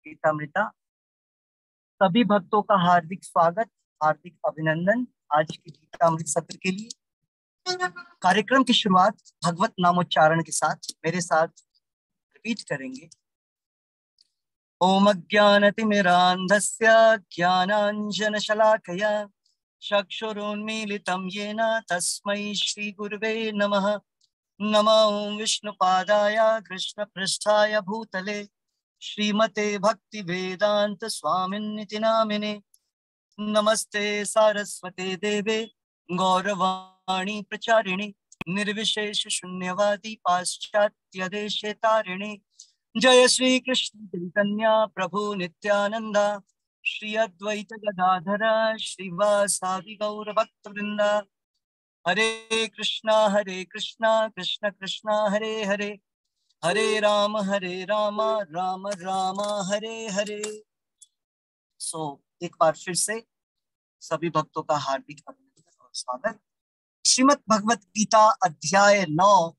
गीतामृता। सभी भक्तों का हार्दिक स्वागत, हार्दिक अभिनंदन आज के गीतामृत सत्र के लिए। कार्यक्रम की शुरुआत भगवत नामोच्चारण के साथ मेरे साथ रिपीट करेंगे। ओम अज्ञानतिमिरान्धस्य ज्ञानाञ्जनशलाकया चक्षुरुन्मीलितं येन तस्मै श्रीगुरुवे नमः। नमो विष्णुपादाय कृष्णपृष्ठाय भूतले श्रीमते भक्ति वेदांत स्वामिन्निति नामिने। नमस्ते सारस्वते देवे गौरवाणी प्रचारिणे निर्विशेष शून्यवादी पाश्चात्य देशे तारिणे। जय श्री कृष्ण चैतन्य प्रभु नित्यानंद श्री अद्वैत गदाधर श्रीवासादि गौर भक्त वृंदा। हरे कृष्णा कृष्ण कृष्णा हरे हरे, हरे राम राम राम हरे हरे। एक बार फिर से सभी भक्तों का हार्दिक अभिनंदन और स्वागत। श्रीमद् भगवत गीता अध्याय 9,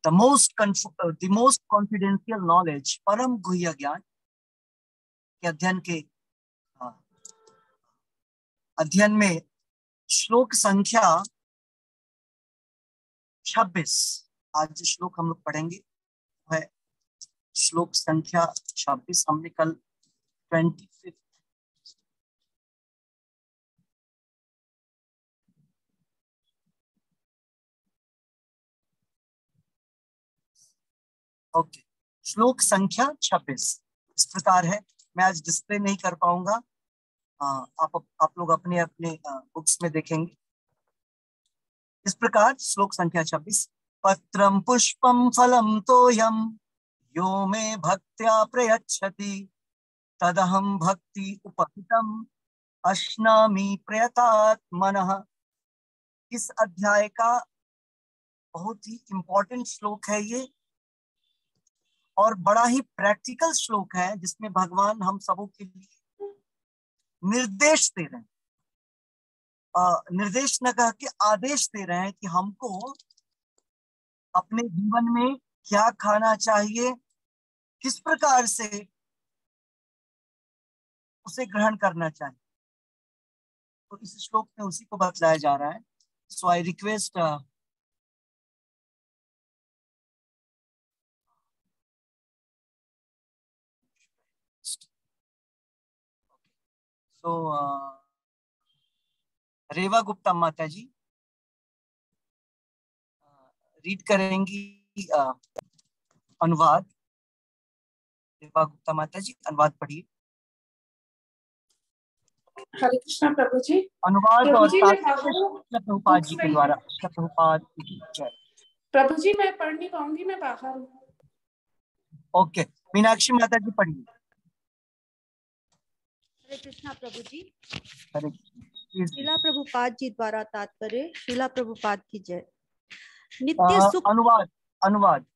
the most confidential knowledge, परम गुह्य ज्ञान के अध्ययन में श्लोक संख्या 26। आज जो श्लोक हम लोग पढ़ेंगे है श्लोक संख्या 26। हमने कल 25 ओके, श्लोक संख्या 26 इस प्रकार है। मैं आज डिस्प्ले नहीं कर पाऊंगा, आप लोग अपने अपने बुक्स में देखेंगे। इस प्रकार श्लोक संख्या 26। पत्रम पुष्पम फलम तोयम यो मे भक्त्या प्रयच्छति तदहम भक्ति उपहितम अश्नामि प्रयतात्मनः। इस अध्याय का बहुत ही इंपॉर्टेंट श्लोक है ये, और बड़ा ही प्रैक्टिकल श्लोक है, जिसमें भगवान हम सबों के लिए निर्देश दे रहे हैं। निर्देश न कह के आदेश दे रहे हैं कि हमको अपने जीवन में क्या खाना चाहिए, किस प्रकार से उसे ग्रहण करना चाहिए। तो इस श्लोक में उसी को बतलाया जा रहा है। सो आई रिक्वेस्ट रेवा गुप्ता माता जी रीड करेंगी अनुवाद। रेवा गुप्ता माता जी अनुवाद पढ़िए। हरे कृष्णा प्रभु जी। अनुवाद प्रभु और जी मैं प्रभुपाद जी के द्वारा। प्रभुपाद की जय। प्रभु जी मैं पढ़ नहीं पाऊंगी, मैं बाहर हूँ। ओके, मीनाक्षी माता जी पढ़िए। हरे कृष्णा प्रभु जी। हरे शीला प्रभुपाद जी द्वारा तात्पर्य। शीला प्रभुपाद की जय। नित्य सुख। अनुवाद।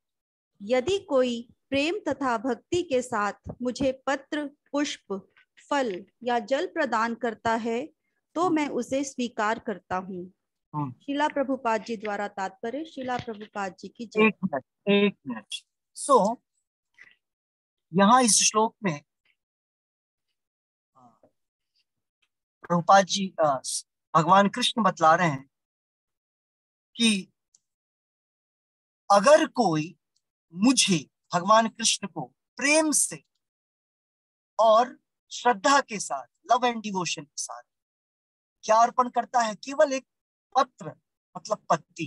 यदि कोई प्रेम तथा भक्ति के साथ मुझे पत्र, पुष्प, फल या जल प्रदान करता है तो मैं उसे स्वीकार करता हूँ। शीला प्रभुपाद जी द्वारा तात्पर्य। शीला प्रभुपाद जी की जय। एक मिनट। यहाँ इस श्लोक में प्रभुपाद जी भगवान कृष्ण बतला रहे हैं कि अगर कोई मुझे, भगवान कृष्ण को प्रेम से और श्रद्धा के साथ, लव एंड डिवोशन के साथ क्या अर्पण करता है, केवल एक पत्र मतलब पत्ती,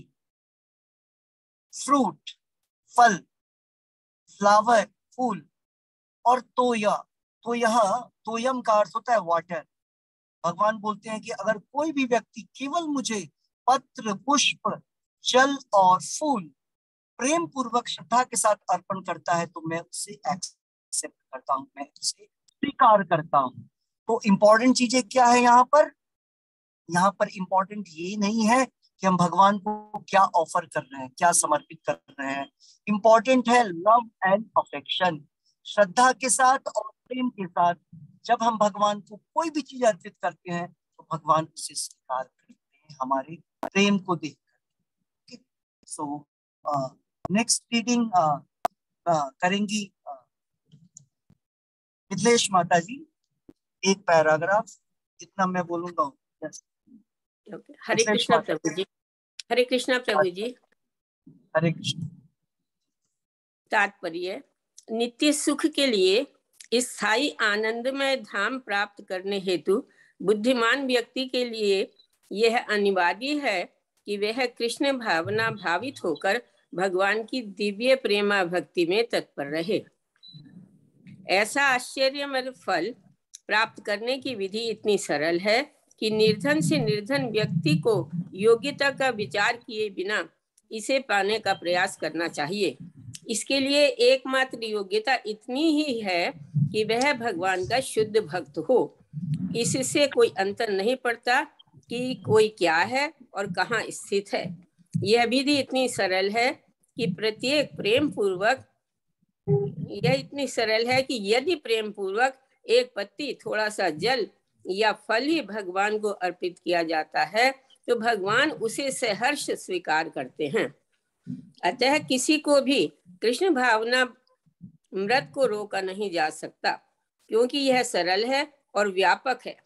फ्रूट फल, फ्लावर फूल, और तोयम का अर्थ होता है वाटर। भगवान बोलते हैं कि अगर कोई भी व्यक्ति केवल मुझे पत्र, पुष्प, जल और फूल प्रेम पूर्वक श्रद्धा के साथ अर्पण करता है तो मैं उसे एक्सेप्ट करता हूं, मैं उसे स्वीकार करता हूं। तो इंपॉर्टेंट चीजें क्या है यहाँ पर? यहाँ पर इंपॉर्टेंट ये नहीं है कि हम भगवान को क्या ऑफर कर रहे हैं, क्या समर्पित कर रहे हैं। इंपॉर्टेंट है लव एंड अफेक्शन, श्रद्धा के साथ और प्रेम के साथ। जब हम भगवान को कोई भी चीज अर्पित करते हैं तो भगवान उसे स्वीकार करते हैं हमारे प्रेम को देख कर। सो नेक्स्ट रीडिंग करेंगी मिथिलेश माता जी, एक पैराग्राफ, इतना मैं बोलूंगा। हरे कृष्णा प्रभु जी। हरे कृष्णा प्रभु जी। हरे कृष्ण। तात्पर्य, नित्य सुख के लिए स्थायी आनंदमय धाम प्राप्त करने हेतु बुद्धिमान व्यक्ति के लिए यह अनिवार्य है कि वह कृष्ण भावना भावित होकर भगवान की दिव्य प्रेमा भक्ति में तत्पर रहे। ऐसा आश्चर्यमय फल प्राप्त करने की विधि इतनी सरल है कि निर्धन से निर्धन व्यक्ति को योग्यता का विचार किए बिना इसे पाने का प्रयास करना चाहिए। इसके लिए एकमात्र योग्यता इतनी ही है कि वह भगवान का शुद्ध भक्त हो। इससे कोई अंतर नहीं पड़ता कि कोई क्या है और कहाँ स्थित है। यह विधि इतनी सरल है कि प्रत्येक प्रेम पूर्वक यह इतनी सरल है कि यदि प्रेम पूर्वक एक पत्ती, थोड़ा सा जल या फल ही भगवान को अर्पित किया जाता है तो भगवान उसे सहर्ष स्वीकार करते हैं। अतः किसी को भी कृष्ण भावना मृत को रोका नहीं जा सकता, क्योंकि यह सरल है और व्यापक है।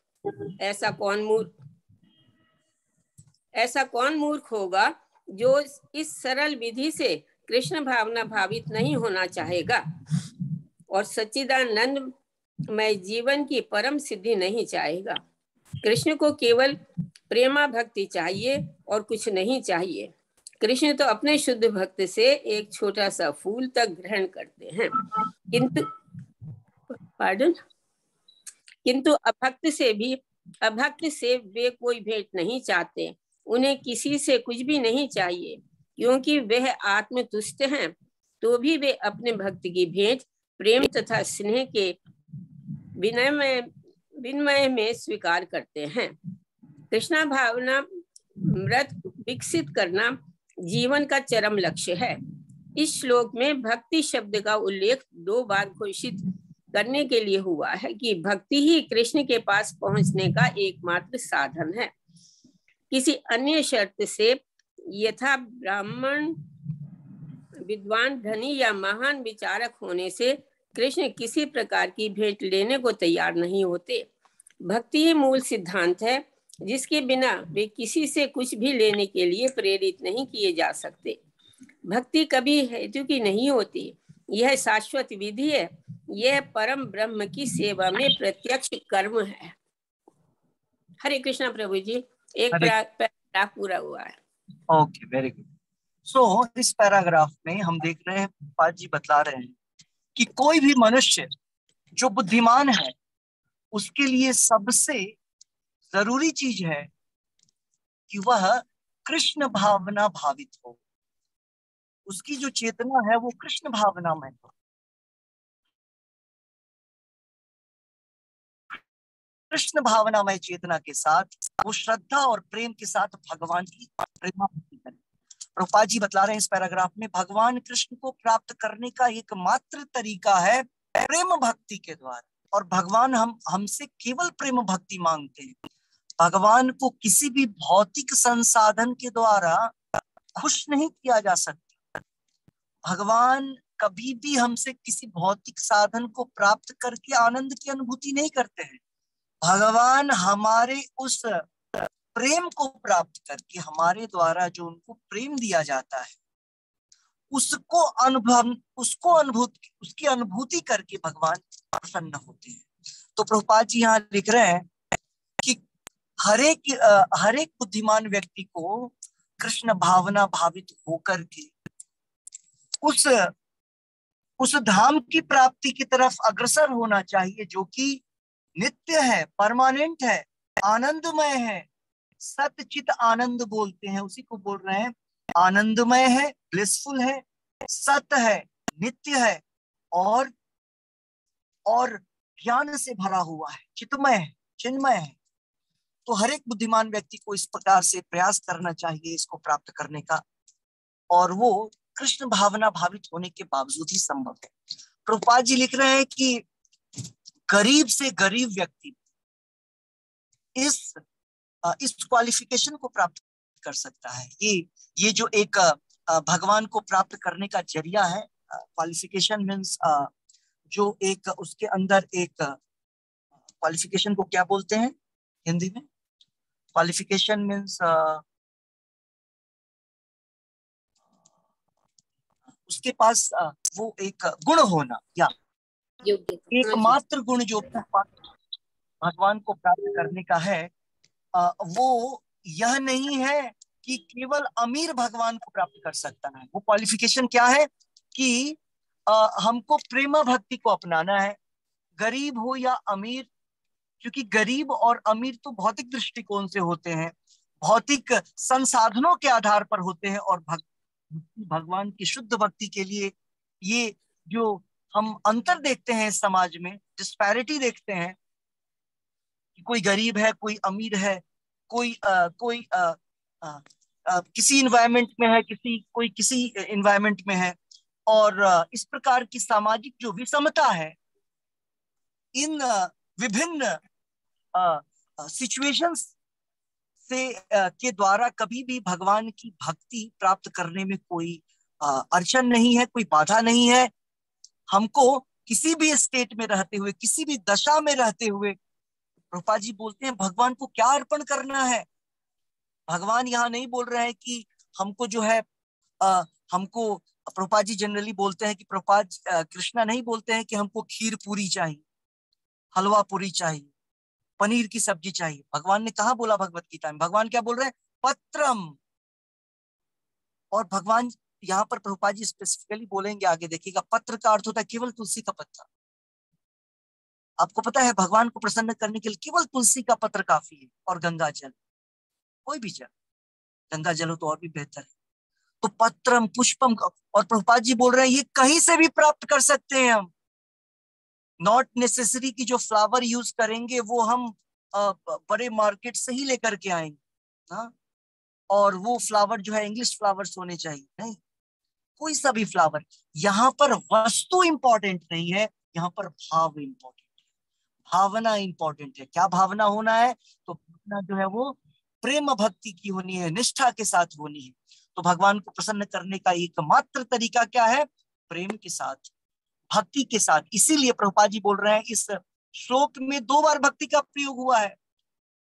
ऐसा कौन मूर्ख होगा जो इस सरल विधि से कृष्ण भावना भावित नहीं होना चाहेगा और सच्चिदानंदमय जीवन की परम सिद्धि नहीं चाहेगा। कृष्ण को केवल प्रेमा भक्ति चाहिए और कुछ नहीं चाहिए। कृष्ण तो अपने शुद्ध भक्त से एक छोटा सा फूल तक ग्रहण करते हैं, किंतु अभक्त से वे कोई भेंट नहीं चाहते। उन्हें किसी से कुछ भी नहीं चाहिए, क्योंकि वह आत्मतुष्ट हैं। तो भी वे अपने भक्त की भेंट प्रेम तथा स्नेह के विनिमय में स्वीकार करते हैं। कृष्णा भावना मृत विकसित करना जीवन का चरम लक्ष्य है। इस श्लोक में भक्ति शब्द का उल्लेख 2 बार घोषित करने के लिए हुआ है कि भक्ति ही कृष्ण के पास पहुंचने का एकमात्र साधन है। किसी अन्य शर्त से, यथा ब्राह्मण, विद्वान, धनी या महान विचारक होने से कृष्ण किसी प्रकार की भेंट लेने को तैयार नहीं होते। भक्ति ही मूल सिद्धांत है, जिसके बिना वे किसी से कुछ भी लेने के लिए प्रेरित नहीं किए जा सकते। भक्ति कभी हेतु की नहीं होती, यह शाश्वत विधि है। यह परम ब्रह्म की सेवा में प्रत्यक्ष कर्म है। हरे कृष्णा प्रभु जी। एक पैराग्राफ पूरा हुआ है। Okay, very good. सो इस पैराग्राफ में हम देख रहे हैं, पाद जी बतला रहे हैं कि कोई भी मनुष्य जो बुद्धिमान है उसके लिए सबसे जरूरी चीज है कि वह कृष्ण भावना भावित हो। उसकी जो चेतना है वो कृष्ण भावना में हो। कृष्ण भावनामय चेतना के साथ वो श्रद्धा और प्रेम के साथ भगवान की प्रेमा भक्ति करें। प्रभुपाद जी बतला रहे हैं इस पैराग्राफ में, भगवान कृष्ण को प्राप्त करने का एकमात्र तरीका है प्रेम भक्ति के द्वारा। और भगवान हमसे केवल प्रेम भक्ति मांगते हैं। भगवान को किसी भी भौतिक संसाधन के द्वारा खुश नहीं किया जा सकता। भगवान कभी भी हमसे किसी भौतिक साधन को प्राप्त करके आनंद की अनुभूति नहीं करते हैं। भगवान हमारे उस प्रेम को प्राप्त करके, हमारे द्वारा जो उनको प्रेम दिया जाता है उसकी अनुभूति करके भगवान प्रसन्न होते हैं। तो प्रभुपाद जी यहाँ लिख रहे हैं कि हर एक बुद्धिमान व्यक्ति को कृष्ण भावना भावित होकर के उस धाम की प्राप्ति की तरफ अग्रसर होना चाहिए, जो कि नित्य है, परमानेंट है, आनंदमय है। सतचित आनंद बोलते हैं, उसी को बोल रहे हैं। आनंदमय है, ब्लिसफुल है, सत्य है, नित्य है और ज्ञान से भरा हुआ है, चितमय है, चिन्मय है। तो हर एक बुद्धिमान व्यक्ति को इस प्रकार से प्रयास करना चाहिए इसको प्राप्त करने का, और वो कृष्ण भावना भावित होने के बावजूद ही संभव है। प्रभुपाद जी लिख रहे हैं कि गरीब से गरीब व्यक्ति इस क्वालिफिकेशन को प्राप्त कर सकता है। ये जो एक भगवान को प्राप्त करने का जरिया है। क्वालिफिकेशन मीन्स जो एक उसके अंदर एक क्वालिफिकेशन को क्या बोलते हैं हिंदी में? क्वालिफिकेशन मीन्स उसके पास वो एक गुण होना या एकमात्र गुण जो भगवान को प्राप्त करने का है वो यह नहीं है कि केवल अमीर भगवान को प्राप्त कर सकता है। वो क्वालिफिकेशन क्या है कि हमको प्रेमा भक्ति को अपनाना है, गरीब हो या अमीर, क्योंकि गरीब और अमीर तो भौतिक दृष्टिकोण से होते हैं, भौतिक संसाधनों के आधार पर होते हैं, और भगवान की शुद्ध भक्ति के लिए ये जो हम अंतर देखते हैं समाज में, डिस्पैरिटी देखते हैं कि कोई गरीब है, कोई अमीर है, कोई किसी इन्वायरमेंट में है, कोई किसी इन्वायरमेंट में है, और इस प्रकार की सामाजिक जो विषमता है इन विभिन्न सिचुएशंस से के द्वारा कभी भी भगवान की भक्ति प्राप्त करने में कोई अड़चन नहीं है, कोई बाधा नहीं है। हमको किसी भी स्टेट में रहते हुए, किसी भी दशा में रहते हुए, प्रभुपाद जी बोलते हैं भगवान को क्या अर्पण करना है। भगवान यहाँ नहीं बोल रहे हैं कि हमको जो है हमको, प्रभुपाद जी जनरली बोलते हैं कि प्रभुपाद कृष्णा नहीं बोलते हैं कि हमको खीर पूरी चाहिए, हलवा पूरी चाहिए, पनीर की सब्जी चाहिए। भगवान ने कहा बोला भगवत गीता में? भगवान क्या बोल रहे हैं? पत्रम। और भगवान यहाँ पर प्रभुपाद जी स्पेसिफिकली बोलेंगे, आगे देखिएगा, पत्र का अर्थ होता है केवल तुलसी का पत्ता। आपको पता है भगवान को प्रसन्न करने के लिए केवल तुलसी का पत्र काफी है, और गंगा जल, कोई भी जल, गंगा जल हो तो और भी बेहतर है। तो पत्रम पुष्पम, और प्रभुपाद जी बोल रहे हैं ये कहीं से भी प्राप्त कर सकते हैं हम, नॉट नेसेसरी कि जो फ्लावर यूज करेंगे वो हम बड़े मार्केट से ही लेकर के आएंगे ना, और वो फ्लावर जो है इंग्लिश फ्लावर्स होने चाहिए, नहीं, कोई सा भी फ्लावर। यहाँ पर वस्तु इंपॉर्टेंट नहीं है, यहाँ पर भाव इंपॉर्टेंट है, भावना इंपॉर्टेंट है। क्या भावना होना है? तो भावना जो है वो प्रेम भक्ति की होनी है, निष्ठा के साथ होनी है। तो भगवान को प्रसन्न करने का एकमात्र तरीका क्या है? प्रेम के साथ, भक्ति के साथ। इसीलिए प्रभुपाद जी बोल रहे हैं, इस श्लोक में 2 बार भक्ति का प्रयोग हुआ है।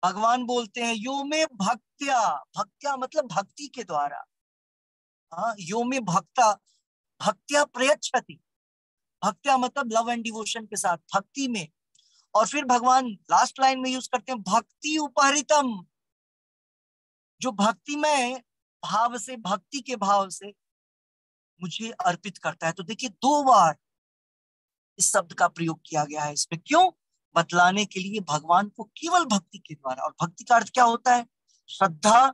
भगवान बोलते हैं यो में भक्त्या, भक्त्या मतलब भक्ति के द्वारा, हाँ, यो में भक्ता, भक्त्या प्रयच्छति, भक्त्या मतलब लव एंड डिवोशन के साथ, भक्ति में। और फिर भगवान लास्ट लाइन में यूज करते हैं भक्ति उपहरितम, जो भक्ति में भाव से, भक्ति के भाव से मुझे अर्पित करता है। तो देखिए 2 बार इस शब्द का प्रयोग किया गया है इसमें, क्यों? बतलाने के लिए भगवान को केवल भक्ति के द्वारा। और भक्ति का अर्थ क्या होता है? श्रद्धा,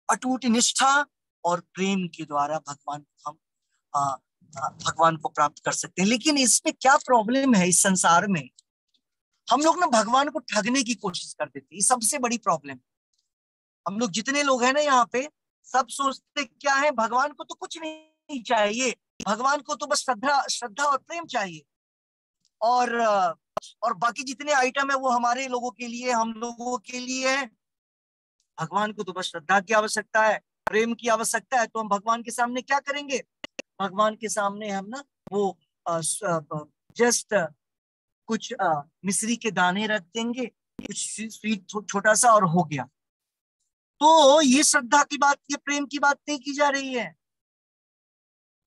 अटूट निष्ठा और प्रेम के द्वारा भगवान को हम भगवान को प्राप्त कर सकते हैं। लेकिन इसमें क्या प्रॉब्लम है इस संसार में? हम लोग ना भगवान को ठगने की कोशिश कर देते हैं, ये सबसे बड़ी प्रॉब्लम। हम लोग जितने लोग हैं ना यहाँ पे, सब सोचते क्या है, भगवान को तो कुछ नहीं चाहिए, भगवान को तो बस श्रद्धा और प्रेम चाहिए, और बाकी जितने आइटम है वो हमारे लोगों के लिए, हम लोगों के लिए है। भगवान को तो बस श्रद्धा की आवश्यकता है, प्रेम की आवश्यकता है। तो हम भगवान के सामने क्या करेंगे? भगवान के सामने हम ना वो जस्ट कुछ मिश्री के दाने रख देंगे, कुछ स्वीट छोटा सा, और हो गया। तो ये श्रद्धा की बात, ये प्रेम की बात नहीं की जा रही है।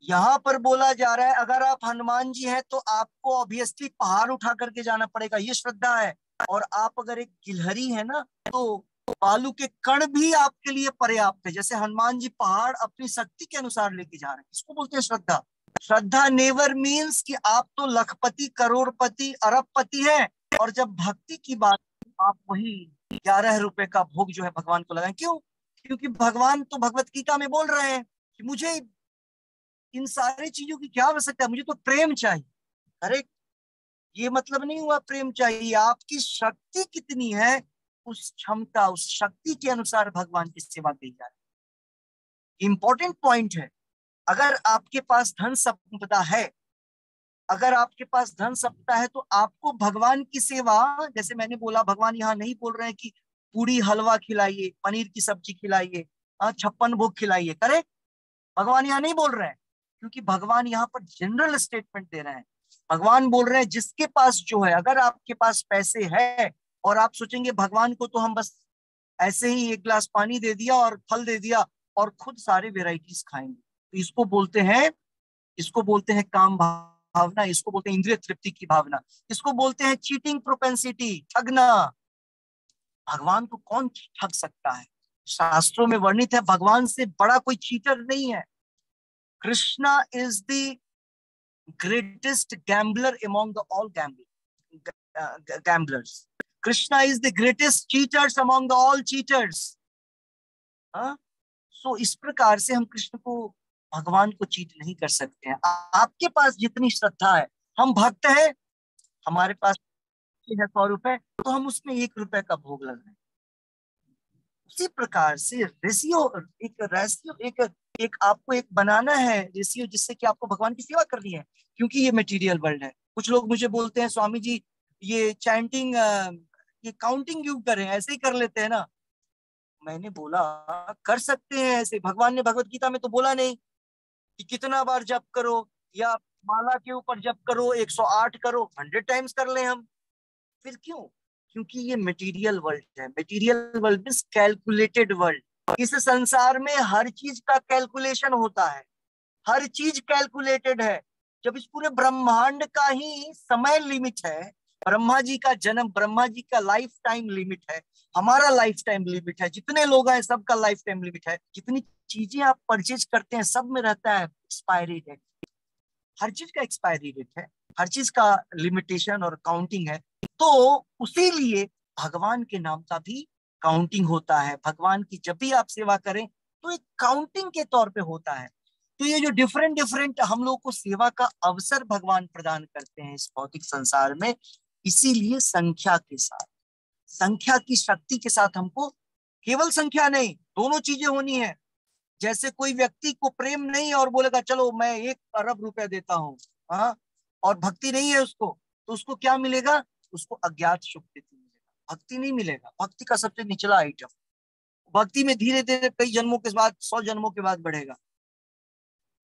यहाँ पर बोला जा रहा है अगर आप हनुमान जी हैं तो आपको ऑब्वियसली पहाड़ उठा करके जाना पड़ेगा, ये श्रद्धा है। और आप अगर एक गिलहरी है ना, तो बालू के कण भी आपके लिए पर्याप्त है। जैसे हनुमान जी पहाड़ अपनी शक्ति के अनुसार लेके जा रहे हैं, इसको बोलते हैं श्रद्धा। श्रद्धा नेवर मीन्स कि आप तो लखपति, करोड़पति, अरबपति हैं, और जब भक्ति की बात, आप वही 11 रुपए का भोग जो है भगवान को लगाएं। क्यों? क्योंकि भगवान तो भगवत गीता में बोल रहे हैं कि मुझे इन सारी चीजों की क्या आवश्यकता है, मुझे तो प्रेम चाहिए। अरे ये मतलब नहीं हुआ प्रेम चाहिए, आपकी शक्ति कितनी है, उस क्षमता, उस शक्ति के अनुसार भगवान की सेवा की जा रही है। इंपॉर्टेंट पॉइंट है। अगर आपके पास धन संपदा है, अगर आपके पास धन संपदा है, तो आपको भगवान की सेवा, जैसे मैंने बोला, भगवान यहाँ नहीं बोल रहे हैं कि पूरी हलवा खिलाइए, पनीर की सब्जी खिलाइए, 56 भोग खिलाइए, करेक्ट? भगवान यहाँ नहीं बोल रहे हैं, क्योंकि भगवान यहाँ पर जनरल स्टेटमेंट दे रहे हैं। भगवान बोल रहे हैं जिसके पास जो है, अगर आपके पास पैसे है और आप सोचेंगे भगवान को तो हम बस ऐसे ही एक गिलास पानी दे दिया और फल दे दिया और खुद सारे वेराइटीज खाएंगे, तो इसको बोलते हैं काम भावना, इसको बोलते हैं इंद्रिय तृप्ति की भावना, इसको बोलते हैं चीटिंग प्रोपेंसिटी, ठगना। भगवान को कौन ठग सकता है? शास्त्रों में वर्णित है भगवान से बड़ा कोई चीटर नहीं है। Krishna is the greatest gambler among the all gamblers. Krishna is the greatest cheaters among the all cheaters. So इस प्रकार से हम कृष्ण को, भगवान को चीट नहीं कर सकते हैं। आपके पास जितनी श्रद्धा है, हम भक्त हैं, हमारे पास है 100 रुपए, तो हम उसमें 1 रुपए का भोग लगाएं। उसी प्रकार से एक आपको एक बनाना है रेशियो, जिससे कि आपको भगवान की सेवा करनी है, क्योंकि ये मटेरियल वर्ल्ड है। कुछ लोग मुझे बोलते हैं स्वामी जी ये चैंटिंग, ये काउंटिंग क्यों करें, ऐसे ही कर लेते हैं ना। मैंने बोला कर सकते हैं ऐसे, भगवान ने भगवत गीता में तो बोला नहीं कि कितना बार जप करो या माला के ऊपर जप करो, 108 करो, 100 टाइम्स कर ले हम। फिर क्यों? क्योंकि ये मटेरियल वर्ल्ड है। Material world means calculated world. इस संसार में हर चीज का कैलकुलेशन होता है, हर चीज कैलकुलेटेड है। जब इस पूरे ब्रह्मांड का ही समय लिमिट है, ब्रह्मा जी का जन्म, ब्रह्मा जी का लाइफ टाइम लिमिट है, हमारा लाइफ टाइम लिमिट है, जितने लोग हैं सबका लाइफ टाइम लिमिट है, जितनी चीजें आप परचेज करते हैं सब में रहता है एक्सपायरी डेट। हर चीज का एक्सपायरी डेट है, हर चीज का लिमिटेशन और काउंटिंग है। तो उसी लिए भगवान के नाम का भी काउंटिंग होता है। भगवान की जब भी आप सेवा करें तो एक काउंटिंग के तौर पे होता है। तो ये जो डिफरेंट डिफरेंट हम लोग को सेवा का अवसर भगवान प्रदान करते हैं इस भौतिक संसार में, इसीलिए संख्या के साथ, संख्या की शक्ति के साथ हमको, केवल संख्या नहीं, दोनों चीजें होनी है। जैसे कोई व्यक्ति को प्रेम नहीं है और बोलेगा चलो मैं 1 अरब रुपए देता हूँ, हाँ, और भक्ति नहीं है उसको, तो उसको क्या मिलेगा? उसको अज्ञात सुख मिलेगा, भक्ति नहीं मिलेगा। भक्ति का सबसे निचला आइटम, भक्ति में धीरे धीरे कई जन्मों के बाद, 100 जन्मों के बाद बढ़ेगा।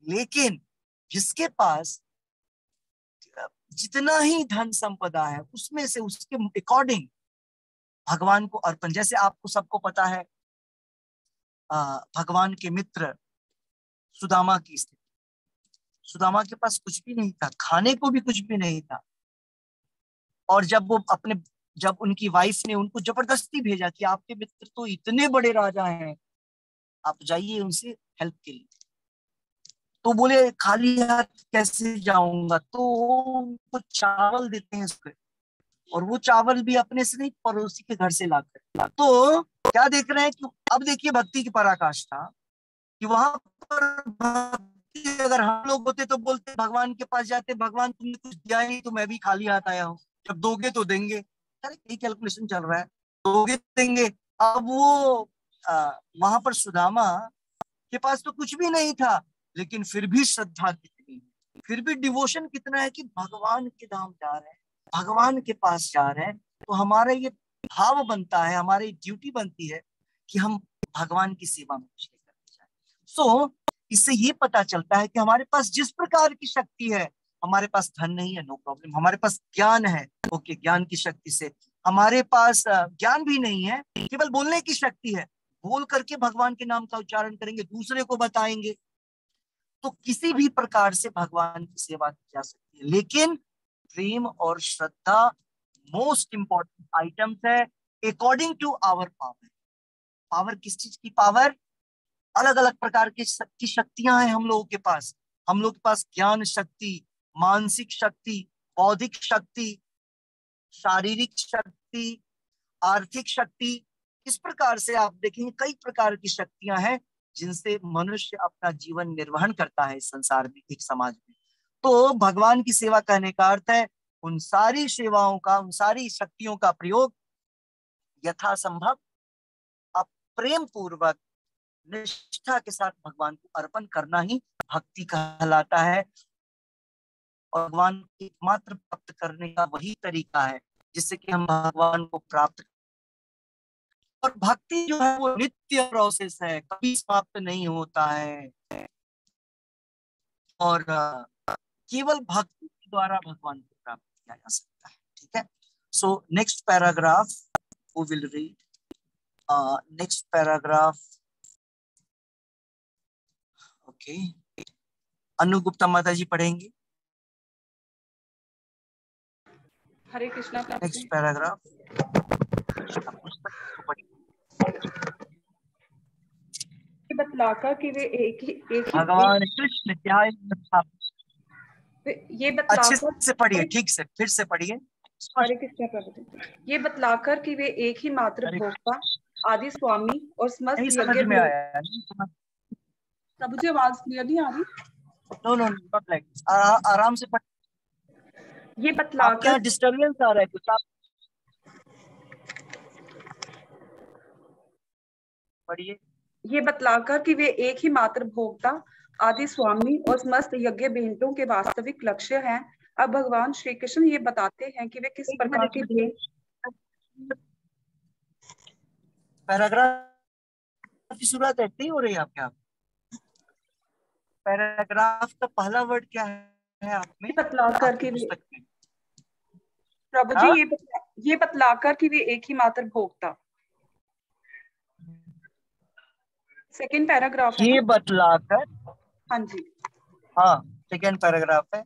लेकिन जिसके पास जितना ही धन संपदा है उसमें से उसके अकॉर्डिंग भगवान को अर्पण। जैसे आपको सबको पता है भगवान के मित्र सुदामा की स्थिति। सुदामा के पास कुछ भी नहीं था, खाने को भी कुछ भी नहीं था, और जब उनकी वाइफ ने उनको जबरदस्ती भेजा कि आपके मित्र तो इतने बड़े राजा हैं, आप जाइए उनसे हेल्प के लिए, तो बोले खाली हाथ कैसे जाऊंगा, तो उनको चावल देते हैं उसके, और वो चावल भी अपने से नहीं पड़ोसी के घर से लाकर। तो क्या देख रहे हैं कि अब देखिए भक्ति की पराकाष्ठा, कि वहां पर भक्ति अगर हम लोग होते तो बोलते भगवान के पास जाते, भगवान तुमने कुछ दिया नहीं तो मैं भी खाली हाथ आया हूँ, जब दोगे तो देंगे। अरे यही कैलकुलेशन चल रहा है, दोगे देंगे। अब वो वहां पर सुदामा के पास तो कुछ भी नहीं था, लेकिन फिर भी श्रद्धा कितनी है, फिर भी डिवोशन कितना है कि भगवान के धाम जा रहे हैं, भगवान के पास जा रहे हैं। तो हमारा ये भाव बनता है, हमारी ड्यूटी बनती है कि हम भगवान की सेवा में कुछ करते जाए। सो इससे ये पता चलता है कि हमारे पास जिस प्रकार की शक्ति है, हमारे पास धन नहीं है, नो प्रॉब्लम, हमारे पास ज्ञान है, ओके, ज्ञान की शक्ति से, हमारे पास ज्ञान भी नहीं है, केवल बोलने की शक्ति है, बोल करके भगवान के नाम का उच्चारण करेंगे, दूसरे को बताएंगे, तो किसी भी प्रकार से भगवान की सेवा की जा सकती है। लेकिन प्रेम और श्रद्धा मोस्ट इंपॉर्टेंट आइटम्स है according to our power. Power किस चीज की पावर? अलग अलग प्रकार की शक्तियां हैं हम लोगों के पास। हम लोग के पास ज्ञान शक्ति, मानसिक शक्ति, बौद्धिक शक्ति, शारीरिक शक्ति, आर्थिक शक्ति, इस प्रकार से आप देखेंगे कई प्रकार की शक्तियां हैं जिनसे मनुष्य अपना जीवन निर्वहन करता है इस संसार में, एक समाज में। तो भगवान की सेवा कहने का अर्थ है उन सारी सेवाओं का, उन सारी शक्तियों का प्रयोग यथासंभव प्रेम पूर्वक निष्ठा के साथ भगवान को अर्पण करना ही भक्ति कहलाता है। और भगवान को एकमात्र प्राप्त करने का वही तरीका है जिससे कि हम भगवान को प्राप्त। और भक्ति जो है वो नित्य प्रोसेस है, कभी समाप्त नहीं होता है। और केवल भक्ति द्वारा भगवान को प्राप्त किया जा सकता है। ठीक है, so next paragraph we will read. Next paragraph, okay, Anu Gupta माता जी पढ़ेंगी। हरे कृष्णा। नेक्स्ट पैराग्राफ, बतलाकर कि वे एक ही भगवान कृष्ण ये अच्छे बतलाकर से पढ़िए, ठीक से फिर से पढ़िए। हरे कृष्णा प्रभु, ये बतलाकर कि वे एक ही मात्र भोक्ता, आदि स्वामी और समस्त नहीं समझ में आया। प्रभु जी आवाज क्लियर नहीं आ रही। नो नो नॉट लाइक, आराम से पढ़िए। ये बतलाकर डिस्टर्बेंस आ रहा है कुछ, आप पढ़िए। ये बतलाकर कि वे एक ही मात्र भोक्ता, आदि स्वामी और समस्त यज्ञ भेंटों के वास्तविक लक्ष्य हैं। अब भगवान श्री कृष्ण ये बताते हैं कि वे किस प्रकार की भेंट। पैराग्राफ की शुरुआत ऐसे ही हो रही है आपके यहाँ? पैराग्राफ का पहला वर्ड क्या है आप में? बतलाकर कि प्रभु जी ये बतलाकर कि वे एक ही मात्र भोक्ता। सेकेंड पैराग्राफ है। ये बतलाकर, हाँ जी, हाँ सेकेंड पैराग्राफ है।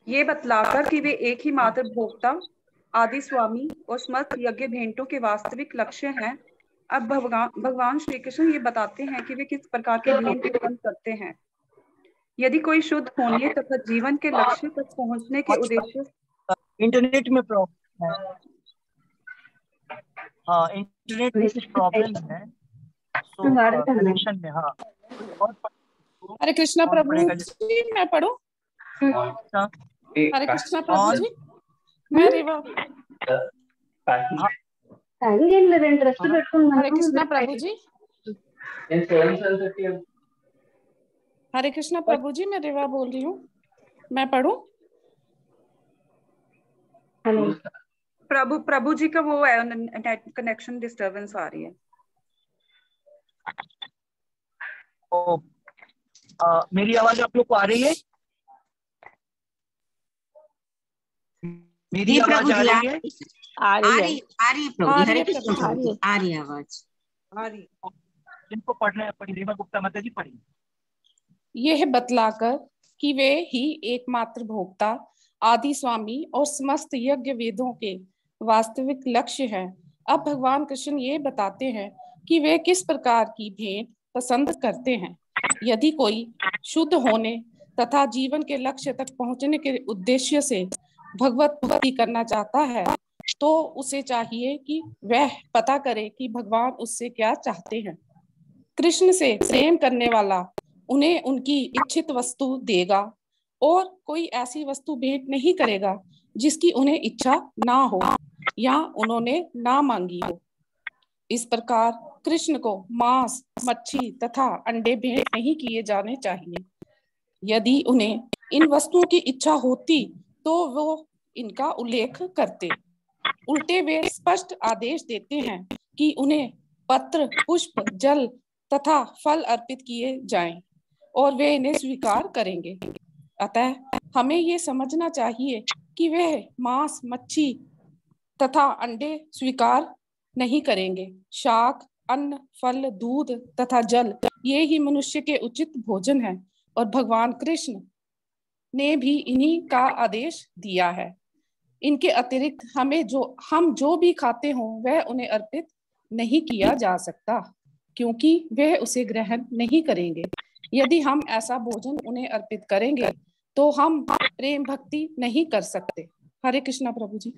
ये बतलाकर कि वे एक ही मात्र भोक्ता, आदि स्वामी और समस्त यज्ञ भेंटों के वास्तविक लक्ष्य हैं। अब भगवान श्री कृष्ण ये बताते हैं कि वे किस प्रकार के भेंट उत्पन्न करते हैं। यदि कोई शुद्ध होने तथा जीवन के लक्ष्य तक पहुंचने के उद्देश्य। इंटरनेट में प्रॉब्लम है, हाँ इंटरनेट में कुछ प्रॉब्लम है, तो कनेक्शन में। हाँ, हरे कृष्णा प्रभु जी, मैं पढ़ूं? हरे कृष्णा प्रभु जी, मैं रेवा। हरे कृष्णा प्रभु जी, हरे कृष्णा प्रभु जी, मैं रेवा बोल रही हूँ, मैं पढ़ूं? प्रभु जी का वो है, नेट कनेक्शन डिस्टरबेंस आ रही है। मेरी आवाज आप लोग को आ रही है? मेरी आवाज आ रही है? आ रही प्रभु, हरे कृष्ण प्रभु जी, आ रही आवाज, आ रही। जिनको पढ़ना है पढ़िए, रीमा गुप्ता माता जी पढ़िए। यह बतलाकर कि वे ही एकमात्र भोक्ता, आदि स्वामी और समस्त यज्ञ वेदों के वास्तविक लक्ष्य हैं। अब भगवान कृष्ण ये बताते हैं कि वे किस प्रकार की भेंट पसंद करते हैं। यदि कोई शुद्ध होने तथा जीवन के लक्ष्य तक पहुंचने के उद्देश्य से भगवत भक्ति करना चाहता है, तो उसे चाहिए कि वह पता करे कि भगवान उससे क्या चाहते हैं। कृष्ण से प्रेम करने वाला उन्हें उनकी इच्छित वस्तु देगा और कोई ऐसी वस्तु भेंट नहीं करेगा जिसकी उन्हें इच्छा ना हो या उन्होंने ना मांगी हो। इस प्रकार कृष्ण को मांस, मच्छी तथा अंडे भेंट नहीं किए जाने चाहिए। यदि उन्हें इन वस्तुओं की इच्छा होती तो वो इनका उल्लेख करते। उल्टे वे स्पष्ट आदेश देते हैं कि उन्हें पत्र, पुष्प, जल तथा फल अर्पित किए जाएं और वे इन्हें स्वीकार करेंगे। अतः हमें ये समझना चाहिए कि वे मांस, मच्छी तथा अंडे स्वीकार नहीं करेंगे। शाक, अन्न, फल, दूध तथा जल ये ही मनुष्य के उचित भोजन है और भगवान कृष्ण ने भी इन्हीं का आदेश दिया है। इनके अतिरिक्त हम जो भी खाते हों वह उन्हें अर्पित नहीं किया जा सकता, क्योंकि वह उसे ग्रहण नहीं करेंगे। यदि हम ऐसा भोजन उन्हें अर्पित करेंगे तो हम प्रेम भक्ति नहीं कर सकते। हरे कृष्णा प्रभु जी।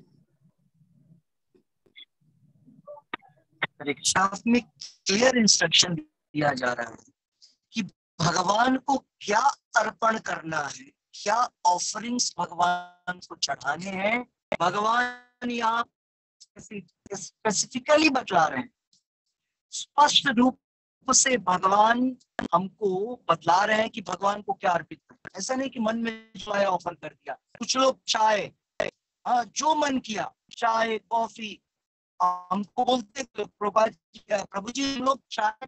शास्त्र में क्लियर इंस्ट्रक्शन दिया जा रहा है कि भगवान को क्या अर्पण करना है, क्या ऑफरिंग्स भगवान को चढ़ाने हैं। भगवान यहाँ स्पेसिफिकली बतला रहे हैं, स्पष्ट रूप से भगवान हमको बतला रहे हैं कि भगवान को क्या अर्पित करना। ऐसा नहीं कि मन में जो आया ऑफर कर दिया। कुछ लोग चाय, जो मन किया, चाय, कॉफी, हमको बोलते प्रभु जी हम लोग चाय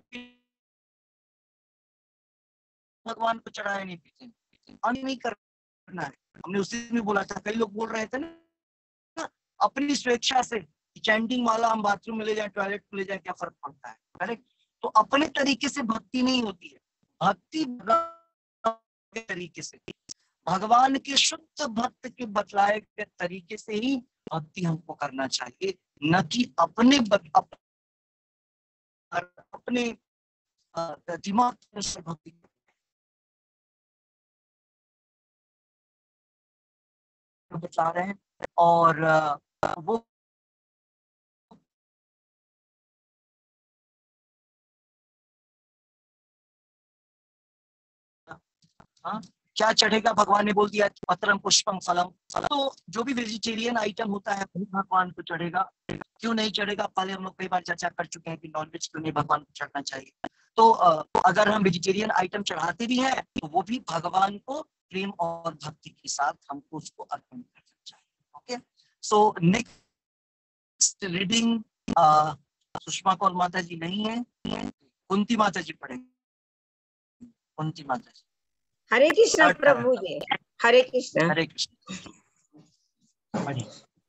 भगवान को चढ़ाए नहीं पीते, नहीं कर करना है। हमने उसी में बोला था, कई लोग बोल रहे थे ना अपनी स्वेच्छा से चैंटिंग वाला हम बाथरूम में ले जाए, टॉयलेट में ले जाए, क्या फर्क पड़ता है, करेक्ट। तो अपने तरीके से भक्ति नहीं होती है, भक्ति के तरीके से, भगवान के शुद्ध भक्त के बतलाए के तरीके से ही भक्ति हमको करना चाहिए, न कि अपने दिमाग से भक्ति बतला रहे हैं। और वो क्या चढ़ेगा, भगवान ने बोल दिया पत्रम पुष्पम फलम। तो जो भी वेजिटेरियन आइटम होता है भगवान को चढ़ेगा, क्यों नहीं चढ़ेगा। पहले हम लोग कई बार चर्चा कर चुके हैं कि नॉनवेज क्यों नहीं भगवान को चढ़ना चाहिए। तो अगर हम वेजिटेरियन आइटम चढ़ाते भी हैं तो वो भी भगवान को प्रेम और भक्ति के साथ हमको उसको अर्पण करना चाहिए। Okay, so next reading Sushma Kaur माता जी नहीं है, कुंती माता जी पढ़ेंगे। कुंती माता जी। हरे कृष्ण प्रभु जी। हरे कृष्ण। हरे कृष्ण।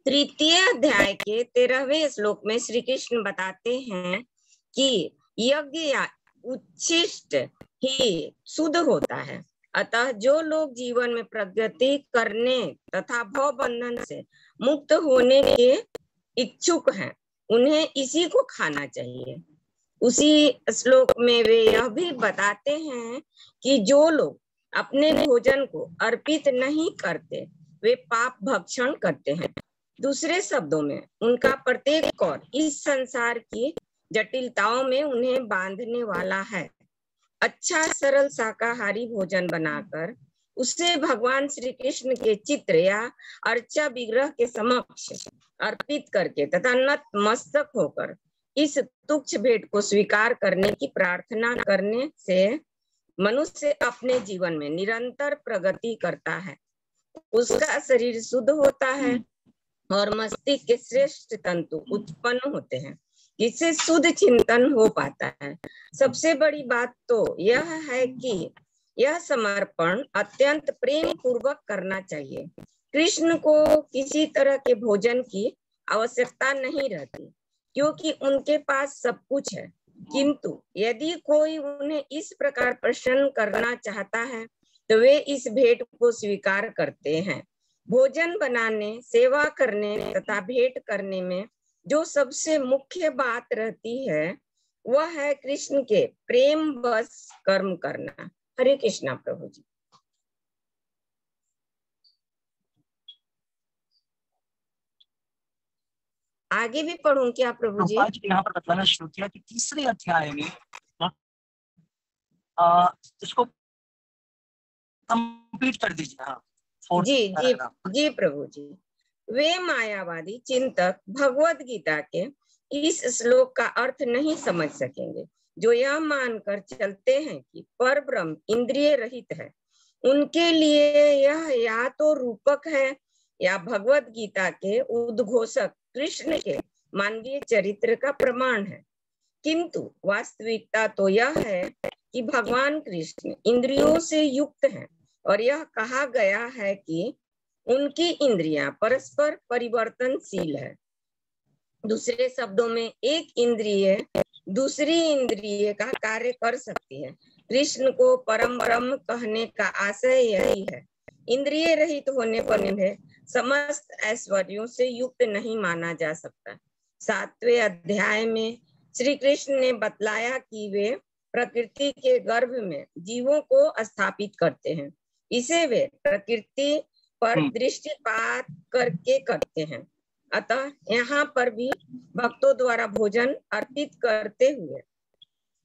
तृतीय अध्याय के 13वें श्लोक में श्री कृष्ण बताते हैं कि यज्ञ या उच्छिष्ट ही शुद्ध होता है। अतः जो लोग जीवन में प्रगति करने तथा भव बंधन से मुक्त होने के इच्छुक हैं उन्हें इसी को खाना चाहिए। उसी श्लोक में वे यह भी बताते हैं कि जो लोग अपने भोजन को अर्पित नहीं करते वे पाप भक्षण करते हैं। दूसरे शब्दों में उनका प्रत्येक कौर इस संसार की जटिलताओं में उन्हें बांधने वाला है। अच्छा सरल शाकाहारी भोजन बनाकर उसे भगवान श्री कृष्ण के चित्र या अर्चा विग्रह के समक्ष अर्पित करके तथा नतमस्तक होकर इस तुच्छ भेंट को स्वीकार करने की प्रार्थना करने से मनुष्य अपने जीवन में निरंतर प्रगति करता है। उसका शरीर शुद्ध होता है और मस्तिष्क के श्रेष्ठ तंतु उत्पन्न होते हैं, जिससे शुद्ध चिंतन हो पाता है। सबसे बड़ी बात तो यह है कि यह समर्पण अत्यंत प्रेम पूर्वक करना चाहिए। कृष्ण को किसी तरह के भोजन की आवश्यकता नहीं रहती क्योंकि उनके पास सब कुछ है, किंतु यदि कोई उन्हें इस प्रकार प्रसन्न करना चाहता है तो वे इस भेंट को स्वीकार करते हैं। भोजन बनाने, सेवा करने तथा भेंट करने में जो सबसे मुख्य बात रहती है वह है कृष्ण के प्रेम बस कर्म करना। हरे कृष्णा प्रभु जी। आगे भी पढ़ूं क्या प्रभु जी? यहाँ पर बताना शुरू किया कि तीसरे अध्याय में इसको कंप्लीट कर दीजिए। हाँ जी जी जी प्रभु जी। वे मायावादी चिंतक भगवत गीता के इस श्लोक का अर्थ नहीं समझ सकेंगे जो यह मानकर चलते हैं कि परब्रह्म इंद्रिय रहित है। उनके लिए यह या तो रूपक है या भगवत गीता के उद्घोषक कृष्ण के मानवीय चरित्र का प्रमाण है। किंतु वास्तविकता तो यह है कि भगवान कृष्ण इंद्रियों से युक्त हैं और यह कहा गया है कि उनकी इंद्रियां परस्पर परिवर्तनशील है। दूसरे शब्दों में एक इंद्रिय दूसरी इंद्रिय का कार्य कर सकती है। कृष्ण को परम ब्रह्म कहने का आशय यही है। इंद्रिय रहित होने पर उन्हें समस्त ऐश्वर्यों से युक्त नहीं माना जा सकता। 7वें अध्याय में श्री कृष्ण ने बतलाया कि वे प्रकृति के गर्भ में जीवों को स्थापित करते हैं। इसे वे प्रकृति पर दृष्टिपात करके करते हैं। अतः यहाँ पर भी भक्तों द्वारा भोजन अर्पित करते हुए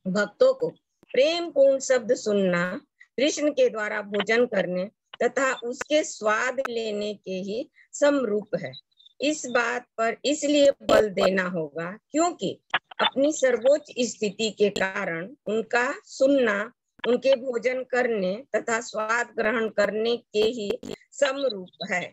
भक्तों को प्रेम पूर्ण शब्द सुनना कृष्ण के द्वारा भोजन करने तथा उसके स्वाद लेने के ही समरूप है। इस बात पर इसलिए बल देना होगा क्योंकि अपनी सर्वोच्च स्थिति के कारण उनका सुनना उनके भोजन करने तथा स्वाद ग्रहण करने के ही समरूप है।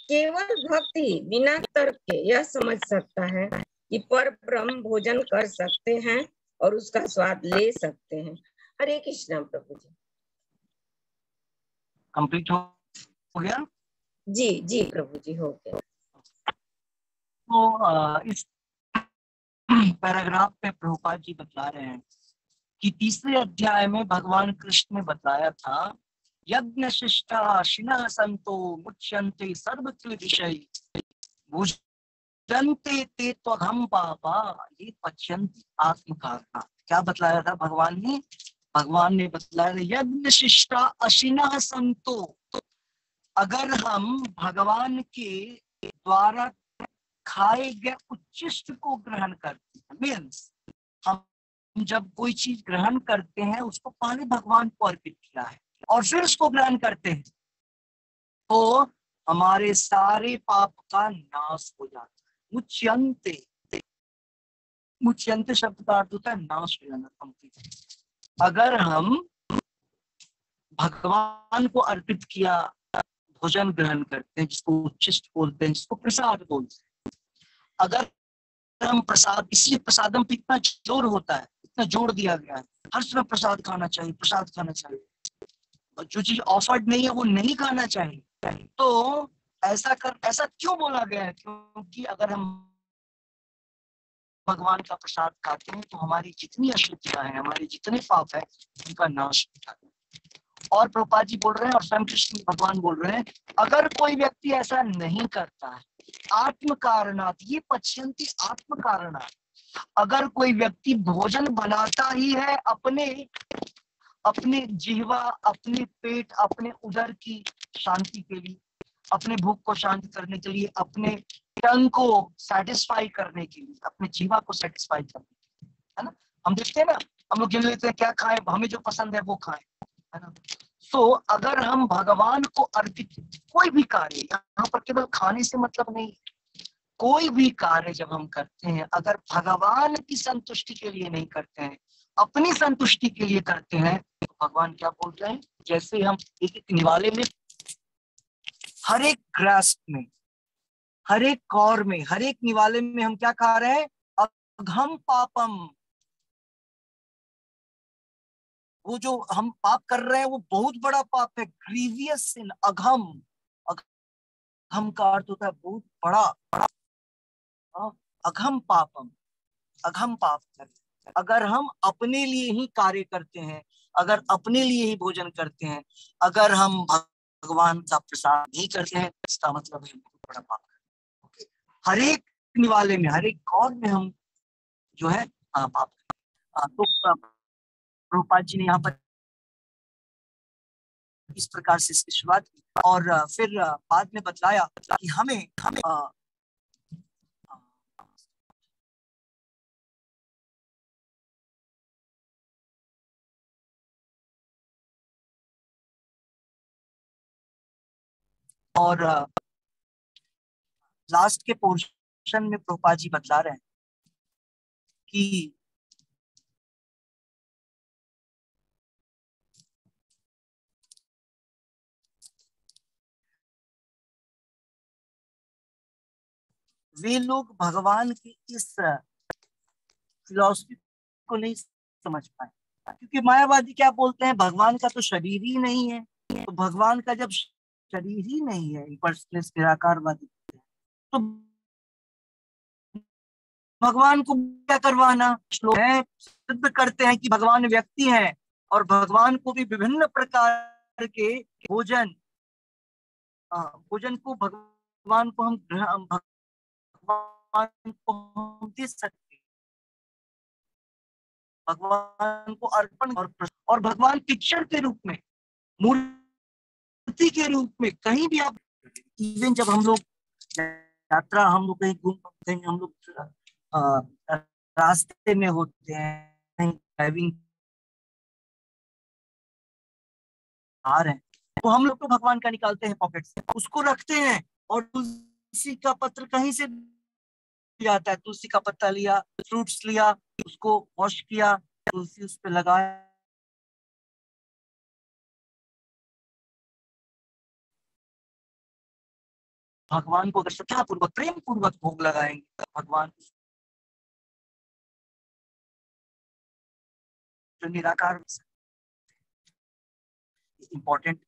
केवल भक्त ही बिना तर्क के यह समझ सकता है कि पर ब्रह्म भोजन कर सकते हैं और उसका स्वाद ले सकते हैं। हरे कृष्णा प्रभु जी। कंप्लीट हो हो गया? जी जी प्रभु जी, हो गया। तो इस पैराग्राफ पे प्रभुपाद जी बता रहे हैं कि तीसरे अध्याय में भगवान कृष्ण ने बताया था, यज्ञ शिष्टा शिनः संतो मुच्यन्ते सर्वत्र विषय भुजन्ते ते त्वघं पापा ये पच्यन्ति आत्मकारणात्। क्या बतलाया था भगवान ने? भगवान ने बतलाया, यज्ञ शिष्टा अशिनः संतो, अगर हम भगवान के द्वारा खाए गए उच्चिष्ट को ग्रहण करते हैं, मीन्स हम जब कोई चीज ग्रहण करते हैं उसको पहले भगवान को अर्पित किया है और फिर उसको ग्रहण करते हैं, तो हमारे सारे पाप का नाश हो जाता है। मुच्यन्ते, मुच्यन्ते शब्द का अर्थ होता है नाश हो जाना, कंप्लीट। अगर हम भगवान को अर्पित किया भोजन ग्रहण करते हैं, जिसको उच्चिष्ट बोलते हैं, जिसको प्रसाद बोलते हैं, अगर हम प्रसाद, इसलिए प्रसादम पे इतना जोर होता है, इतना जोड़ दिया गया है, हर समय प्रसाद खाना चाहिए, प्रसाद खाना चाहिए, जो चीज ऑफर्ड नहीं है वो नहीं खाना चाहिए। तो ऐसा क्यों बोला गया है? क्योंकि अगर हम भगवान का प्रसाद खाते हैं तो हमारी जितनी अशुद्धियां हैं, हमारे जितने पाप है, उनका नाश होता है। और प्रभुपाद जी बोल रहे हैं और स्वयं कृष्ण भगवान बोल रहे हैं, अगर कोई व्यक्ति ऐसा नहीं करता है, आत्म कारणात, ये पच्यन्ति आत्म कारणात, अगर कोई व्यक्ति भोजन बनाता ही है अपने जिह्वा, अपने पेट, अपने उदर की शांति के लिए, अपने भूख को शांत करने के लिए, अपने टंग को सेटिस्फाई करने के लिए, अपने जीवा को सेटिस्फाई करने के लिए, है ना? हम देखते हैं ना, हम लोग गिन लेते हैं क्या खाएं, हमें जो पसंद है वो खाएं, है ना? तो अगर हम भगवान को अर्पित कोई भी कार्य, यहाँ पर केवल खाने से मतलब नहीं, कोई भी कार्य जब हम करते हैं, अगर भगवान की संतुष्टि के लिए नहीं करते हैं, अपनी संतुष्टि के लिए करते हैं, तो भगवान क्या बोल रहे हैं? जैसे हम एक एक निवाले में, हर एक ग्रास में, हर एक कौर में, हर एक निवाले में हम क्या खा रहे हैं? अघम पापम। वो जो हम पाप कर रहे हैं वो बहुत बड़ा पाप है, ग्रीवियस सिन, अघम। अघम का अर्थ होता है बहुत बड़ा, अघम पापम, अघम पाप कर। अगर हम अपने लिए ही कार्य करते हैं, अगर अपने लिए ही भोजन करते हैं, अगर हम भगवान का प्रसाद नहीं करते हैं, इसका मतलब है बहुत बड़ा पाप है। हर एक निवाले में, हर एक कौर में हम जो है पाप। तो प्रभुपाद जी ने यहाँ पर इस प्रकार से इसकी शुरुआत की और फिर बाद में बतलाया कि हमें और लास्ट के पोर्शन में प्रभुपाद जी बतला रहे हैं कि वे लोग भगवान की इस फिलॉसफी को नहीं समझ पाए, क्योंकि मायावादी क्या बोलते हैं, भगवान का तो शरीर ही नहीं है। तो भगवान का जब शरीर ही नहीं है, निराकारवादी, तो भगवान को क्या करवाना? श्लोक है, सिद्ध करते हैं कि भगवान व्यक्ति हैं और भगवान को भी विभिन्न प्रकार के भोजन, भोजन को भगवान को हम भगवान को हम दे सकते हैं, भगवान को अर्पण और भगवान पिक्चर के रूप में, मूर्ति के रूप में कहीं भी आप, इवन जब हम लोग यात्रा, हम लोग कहीं घूमते हैं, हम लोग रास्ते में होते हैं, कहीं ड्राइविंग आ रहे हैं, तो हम लोग तो भगवान का निकालते हैं पॉकेट से, उसको रखते हैं और तुलसी का पत्र कहीं से आता है, तुलसी का पत्ता लिया, फ्रूट्स लिया, उसको वॉश किया, तुलसी उस पे लगाया, भगवान को अगर श्रद्धा पूर्वक, प्रेम पूर्वक भोग लगाएंगे तो भगवान जो निराकार, इम्पोर्टेंट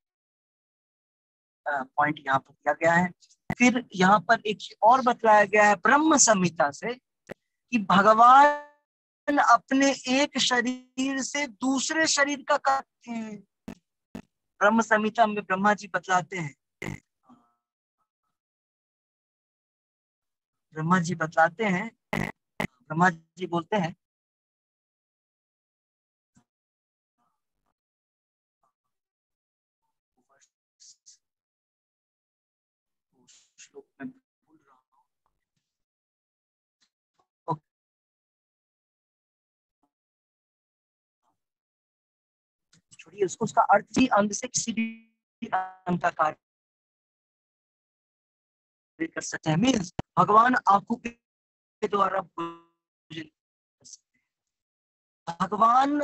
पॉइंट यहाँ पर दिया गया है। फिर यहाँ पर एक और बतलाया गया है ब्रह्म संहिता से कि भगवान अपने एक शरीर से दूसरे शरीर का करते हैं। ब्रह्म संहिता में ब्रह्मा जी बतलाते हैं, ब्रह्मा जी बोलते हैं श्लोक में भूल रहा हूँ, छोड़िए उसको, उसका अर्थ भी अंग से किसी भी अंग का कार्य कर सकते हैं। मीन्स भगवान आंखों के द्वारा भोजन कर सकते हैं, भगवान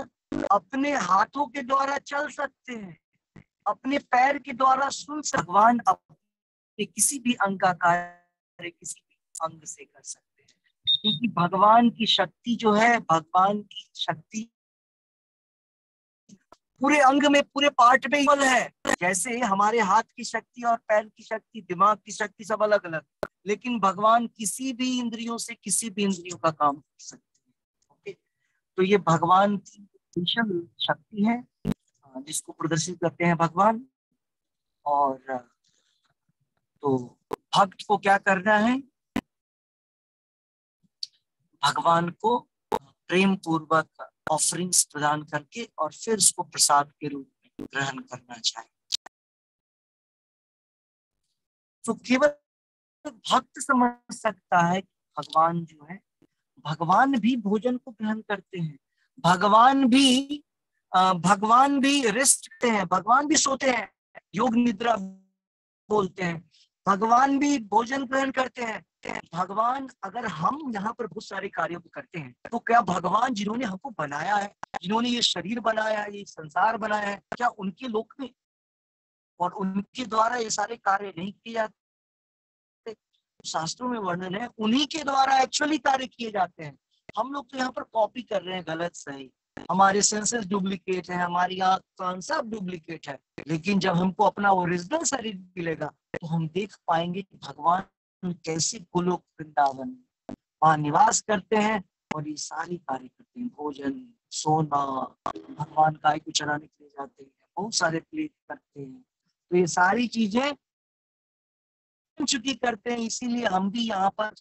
अपने हाथों के द्वारा चल सकते हैं, अपने पैर के द्वारा सुन सकते, भगवान अपने किसी भी अंग का कार्य किसी भी अंग से कर सकते हैं, क्योंकि भगवान की शक्ति जो है, भगवान की शक्ति पूरे अंग में, पूरे पार्ट में इक्वल है। जैसे हमारे हाथ की शक्ति और पैर की शक्ति, दिमाग की शक्ति सब अलग अलग, लेकिन भगवान किसी भी इंद्रियों से किसी भी इंद्रियों का काम कर सकते हैं। ओके, तो ये भगवान की विशेष शक्ति है जिसको प्रदर्शित करते हैं भगवान। और तो भक्त को क्या करना है, भगवान को प्रेम पूर्वक ऑफरिंग्स प्रदान करके और फिर उसको प्रसाद के रूप में ग्रहण करना चाहिए। तो केवल भक्त समझ सकता है कि भगवान जो है, भगवान भी भोजन को ग्रहण करते हैं, भगवान भी रेस्ट करते हैं, भगवान भी सोते हैं, योग निद्रा बोलते हैं, भगवान भी भोजन ग्रहण करते हैं। भगवान, अगर हम यहाँ पर बहुत सारे कार्यों को करते हैं, तो क्या भगवान जिन्होंने हमको बनाया है, जिन्होंने ये शरीर बनाया है, ये संसार बनाया है, क्या उनके लोक में और उनके द्वारा ये सारे कार्य नहीं किए जाते? शास्त्रों में वर्णन है उन्हीं के द्वारा एक्चुअली कार्य किए जाते हैं। हम लोग तो यहाँ पर कॉपी कर रहे हैं, गलत सही, हमारे सेंसेस डुप्लीकेट है, हमारी आंख कान सब डुप्लीकेट है, लेकिन जब हमको अपना ओरिजिनल शरीर मिलेगा तो हम देख पाएंगे कि भगवान कैसे गोलोक वृंदावन वहां निवास करते हैं और ये सारी कार्य करते हैं, भोजन, सोना, भगवान गाय को चराने के लिए जाते हैं, बहुत सारे प्ले करते हैं, तो ये सारी चीजें चुकी करते हैं, इसीलिए हम भी यहाँ पर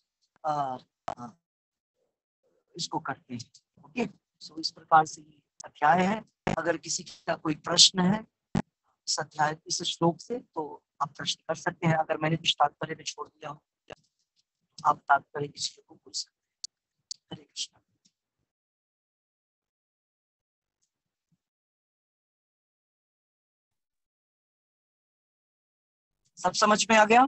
इसको करते हैं। ओके, सो इस प्रकार से ये अध्याय है। अगर किसी का कोई प्रश्न है इस अध्याय, इस श्लोक से, तो आप प्रश्न कर सकते हैं। अगर मैंने कुछ तात्पर्य में छोड़ दिया हो, आप तात्पर्य किसी को पूछ सकते हैं। हरे कृष्ण। सब समझ में आ गया?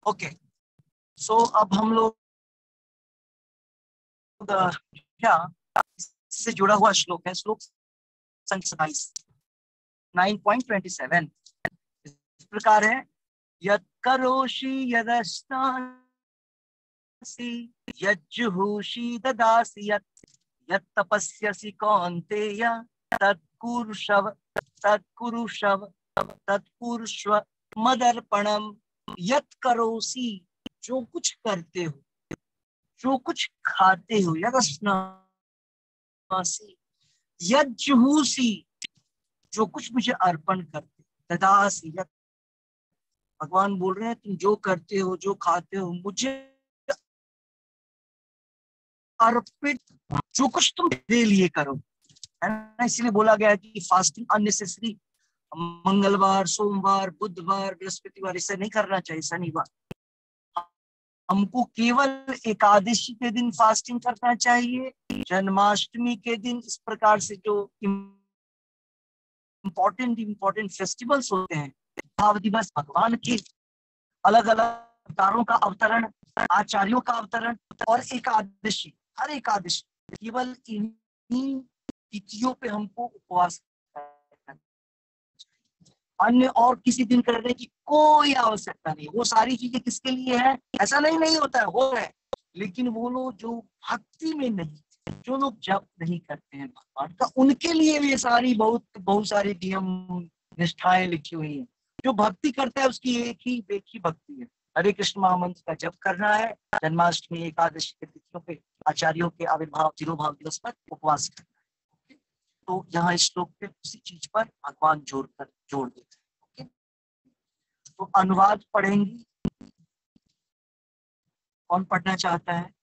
ओके, सो अब हम लोग क्या इससे जुड़ा हुआ श्लोक है, श्लोक संख्या 9.27 इस प्रकार है, यत् करोषि यदश्नासि यज्जुहोषि ददासि यत् तपस्यसि कौन्तेय तत्कुरुष्व मदर्पणम। यत् करोषि, जो कुछ करते हो, जो कुछ खाते हो, यदश्नासि यज्जुहोषि, जो कुछ मुझे अर्पण करते, ददासि, भगवान बोल रहे हैं तुम जो करते हो, जो खाते हो, मुझे अर्पित, जो कुछ तुम मेरे लिए करो, है ना। इसलिए बोला गया है कि फास्टिंग अननेसेसरी मंगलवार, सोमवार, बुधवार, बृहस्पतिवार इसे नहीं करना चाहिए, शनिवार। हमको केवल एकादशी के दिन फास्टिंग करना चाहिए, जन्माष्टमी के दिन, इस प्रकार से जो इम्पोर्टेंट फेस्टिवल्स होते हैं, भाव दिवस, भगवान के अलग अलग अवतारों का अवतरण, आचार्यों का अवतरण, और एकादशी, हर एकादशी, केवल इन्हीं तिथियों पे हमको उपवास करना चाहिए। अन्य और किसी दिन करने की कोई आवश्यकता नहीं। वो सारी चीजें किसके लिए है? ऐसा नहीं होता है, वो है, लेकिन वो लोग जो भक्ति में नहीं, जो लोग जप नहीं करते हैं भगवान का, उनके लिए ये सारी बहुत सारी नियम निष्ठाएं लिखी हुई हैं। जो भक्ति करता है उसकी एक ही भक्ति है, हरे कृष्ण महामंत्र का जप करना है, जन्माष्टमी एकादशी के तिथियों पे आचार्यों के आविर्भाव तिरोभाव दिवस पर उपवास करना है। तो यहाँ इस श्लोक पे उसी चीज पर भगवान जोड़ देते हैं। तो अनुवाद पढ़ेंगी, कौन पढ़ना चाहता है?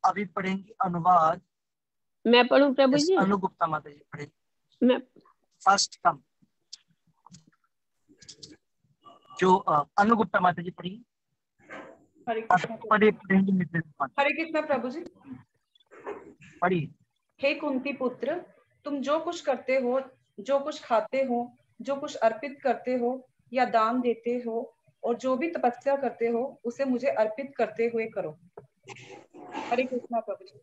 अभी पढ़ेंगे अनुवाद। मैं पढ़ूं प्रभु जी? अनुगुप्ता माता जी पढ़ेंगे। मैं फर्स्ट कम जो अनुगुप्ता माता जी पढ़ी। हरे कृष्ण प्रभु जी पढ़ी। हे कुंती पुत्र, तुम जो कुछ करते हो, जो कुछ खाते हो, जो कुछ अर्पित करते हो या दान देते हो, और जो भी तपस्या करते हो, उसे मुझे अर्पित करते हुए करो। हरे कृष्णा प्रभु जी।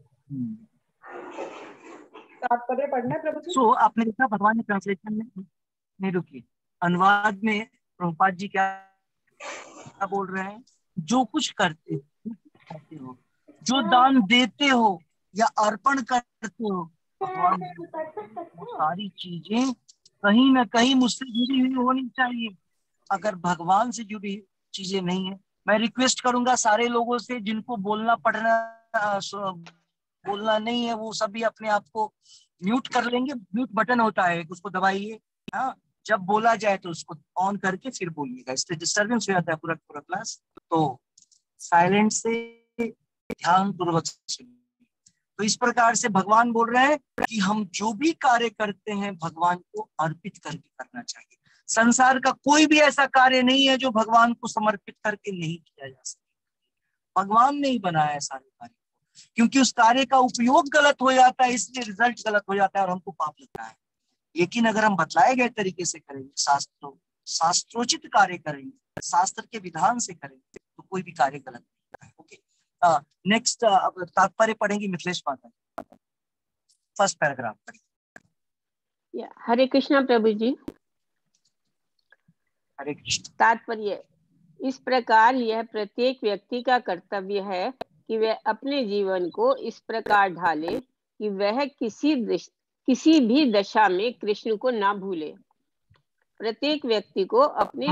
तात्पर्य पढ़ना है प्रभु जी। आपने देखा भगवान ने ट्रांसलेशन में नहीं रुकी, अनुवाद में प्रभुपाद जी क्या बोल रहे हैं? जो कुछ करते हो, जो दान देते हो या अर्पण करते हो, भगवान सारी चीजें कहीं ना कहीं मुझसे जुड़ी हुई होनी चाहिए। अगर भगवान से जुड़ी चीजें नहीं है, मैं रिक्वेस्ट करूंगा सारे लोगों से जिनको बोलना नहीं है, वो सभी अपने आप को म्यूट कर लेंगे। म्यूट बटन होता है, उसको दबाइए। हाँ, जब बोला जाए तो उसको ऑन करके फिर बोलिएगा, इससे डिस्टर्बेंस हो जाता है पूरा क्लास। तो साइलेंट से ध्यान पूर्वक। तो इस प्रकार से भगवान बोल रहे हैं कि हम जो भी कार्य करते हैं भगवान को अर्पित करके करना चाहिए। संसार का कोई भी ऐसा कार्य नहीं है जो भगवान को समर्पित करके नहीं किया जा सकता। भगवान ने ही बनाया है सारे कार्य, क्योंकि उस कार्य का उपयोग गलत हो जाता है, इसलिए रिजल्ट गलत हो जाता है और हमको पाप लगता है। लेकिन अगर हम बतलाए गए तरीके से करेंगे, शास्त्रोचित कार्य करेंगे, शास्त्र के विधान से करेंगे, तो कोई भी कार्य गलत नहीं होता है। ओके, नेक्स्ट तात्पर्य पढ़ेंगे मिथिलेश माता, फर्स्ट पैराग्राफ पढ़िए। हरे कृष्णा प्रभु जी। हरे कृष्ण। तात्पर्य, इस प्रकार यह प्रत्येक व्यक्ति का कर्तव्य है कि वह अपने जीवन को इस प्रकार ढाले कि वह किसी भी दशा में कृष्ण को ना भूले। प्रत्येक व्यक्ति को अपने